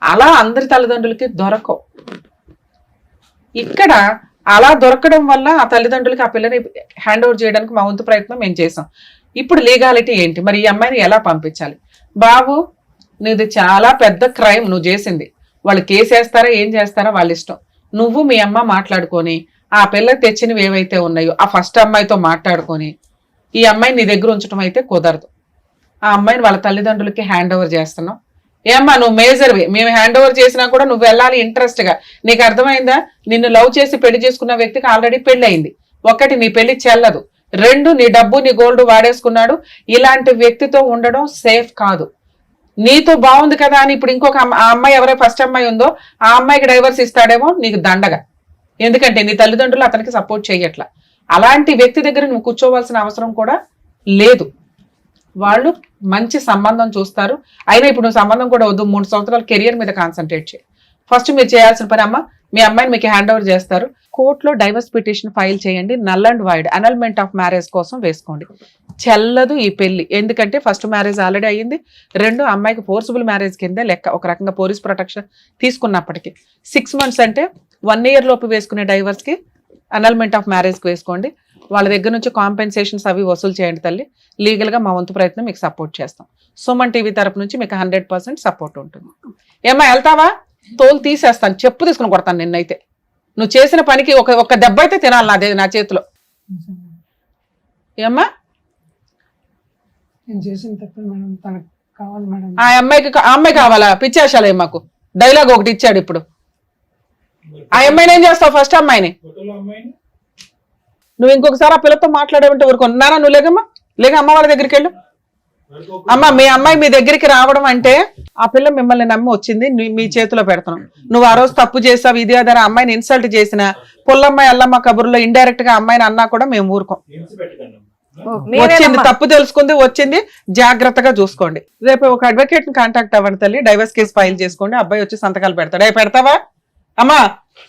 అలా అందరి తల్లిదండ్రులకి దొరకవు. ఇక్కడ అలా దొరకడం వల్ల ఆ తల్లిదండ్రులకి ఆ పిల్లని హ్యాండ్ ఓవర్ చేయడానికి మా వంతు ప్రయత్నం మేము చేసాం. ఇప్పుడు లీగాలిటీ ఏంటి? మరి ఈ అమ్మాయిని ఎలా పంపించాలి? బాబు నీది చాలా పెద్ద క్రైమ్ నువ్వు చేసింది. వాళ్ళు కేసు వేస్తారా ఏం చేస్తారా వాళ్ళ ఇష్టం. నువ్వు మీ అమ్మ మాట్లాడుకొని ఆ పిల్ల తెచ్చినవి ఏవైతే ఉన్నాయో ఆ ఫస్ట్ అమ్మాయితో మాట్లాడుకొని ఈ అమ్మాయిని నీ దగ్గర ఉంచడం అయితే కుదరదు. ఆ అమ్మాయిని వాళ్ళ తల్లిదండ్రులకి హ్యాండ్ ఓవర్ చేస్తున్నావు. ఏమ్మా నువ్వు మేజర్వి, మేము హ్యాండ్ ఓవర్ చేసినా కూడా నువ్వు వెళ్ళాలి ఇంట్రెస్ట్ గా. నీకు అర్థమైందా? నిన్ను లవ్ చేసి పెళ్లి చేసుకున్న వ్యక్తికి ఆల్రెడీ పెళ్లి అయింది. ఒకటి నీ పెళ్లి చెల్లదు, 2 నీ డబ్బు నీ గోల్డ్ వాడేసుకున్నాడు. ఇలాంటి వ్యక్తితో ఉండడం సేఫ్ కాదు. నీతో బాగుంది కదా అని ఇప్పుడు ఇంకొక ఆ అమ్మాయి ఎవరైతే ఫస్ట్ అమ్మాయి ఉందో ఆ అమ్మాయికి డైవర్స్ ఇస్తాడేమో నీకు దండగా. ఎందుకంటే నీ తల్లిదండ్రులు అతనికి సపోర్ట్ చేయట్లా. అలాంటి వ్యక్తి దగ్గర నువ్వు కూర్చోవలసిన అవసరం కూడా లేదు. వాళ్ళు మంచి సంబంధం చూస్తారు. అయినా ఇప్పుడు నువ్వు సంబంధం కూడా వద్దు, 3 సంవత్సరాల కెరియర్ మీద కాన్సన్ట్రేట్ చేయి. ఫస్ట్ మీరు చేయాల్సిన పని అమ్మ మీ అమ్మాయిని మీకు హ్యాండ్ ఓవర్ చేస్తారు. కోర్టులో డైవర్స్ పిటిషన్ ఫైల్ చేయండి. Null and wide annulment of marriage కోసం వేసుకోండి. చెల్లదు ఈ పెళ్లి. ఎందుకంటే ఫస్ట్ మ్యారేజ్ ఆల్రెడీ అయ్యింది. 2 అమ్మాయికి ఫోర్సిబుల్ మ్యారేజ్ కింద లెక్క. ఒక రకంగా పోలీస్ ప్రొటెక్షన్ తీసుకున్నప్పటికీ 6 months అంటే 1 year లోపు వేసుకునే డైవర్స్ కి అనల్మెంట్ ఆఫ్ మ్యారేజ్ కి వేసుకోండి. వాళ్ళ దగ్గర నుంచి కాంపెన్సేషన్స్ అవి వసూలు చేయండి తల్లి. లీగల్ గా మా వంతు ప్రయత్నం మీకు సపోర్ట్ చేస్తాం. సుమన్ టీవీ తరపు నుంచి మీకు 100% సపోర్ట్ ఉంటుంది. ఏమ్మా వెళ్తావా? తోలు తీసేస్తాను, చెప్పు తీసుకుని కొడతాను నిన్నైతే. నువ్వు చేసిన పనికి ఒక దెబ్బ అయితే తినాలి నా చేతిలో. ఏమ్మా ఆ అమ్మాయి కావాలా? పిచ్చేసాలే మాకు డైలాగ్ ఒకటి ఇచ్చాడు ఇప్పుడు. ఆ అమ్మాయిని ఏం చేస్తావు? ఫస్ట్ అమ్మాయిని నువ్వు ఇంకొకసారి ఆ పిల్లతో మాట్లాడేమంటే ఊరుకున్నారా? నువ్వు లేకమ్మా, లేక అమ్మ వాళ్ళ దగ్గరికి వెళ్ళు. అమ్మ మీ అమ్మాయి మీ దగ్గరికి రావడం అంటే ఆ పిల్ల మిమ్మల్ని నమ్మి వచ్చింది, మీ చేతిలో పెడతాను. నువ్వు ఆ రోజు తప్పు చేసావు, ఇది అదే అమ్మాయిని ఇన్సల్ట్ చేసిన పుల్లమ్మాయి అల్లమ్మ కబుర్లో ఇండైరెక్ట్ గా అమ్మాయిని అన్నా కూడా మేము ఊరుకోం. వచ్చింది తప్పు తెలుసుకుంది, వచ్చింది జాగ్రత్తగా చూసుకోండి. రేపు ఒక అడ్వకేట్ ని కాంటాక్ట్ అవ్వండి తల్లి, డైవర్స్ కేసు ఫైల్ చేసుకోండి. అబ్బాయి వచ్చి సంతకాలు పెడతాడు. పెడతావా అమ్మా?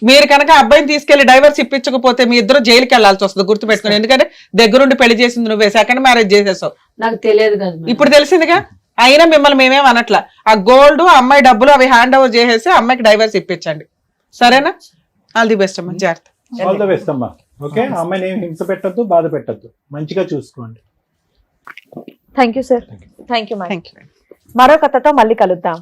మీరు కనుక అబ్బాయిని తీసుకెళ్లి డైవర్స్ ఇప్పించకపోతే మీ ఇద్దరు జైలుకి వెళ్లాల్సి వస్తుంది, గుర్తుపెట్టుకుని. ఎందుకంటే దగ్గరుండి పెళ్లి చేసింది నువ్వే, సెకండ్ మ్యారేజ్ చేసేసావు. నాకు తెలియదు కదా, ఇప్పుడు తెలిసిందిగా. అయినా మిమ్మల్ని మేమేం అనట్లా. ఆ గోల్డ్ అమ్మాయి డబ్బులు అవి హ్యాండ్ ఓవర్ చేసేసి అమ్మాయికి డైవర్స్ ఇప్పించండి, సరేనా? ఆల్ ది బెస్ట్ అమ్మా, జాగ్రత్త. ఆల్ ది బెస్ట్ అమ్మా. ఓకే, అమ్మాయిని ఏం హింస పెట్టద్దు, బాధ పెట్టద్దు, మంచిగా చూసుకోండి. Thank you sir. Thank you. మరో కథతో మళ్ళీ కలుద్దాం.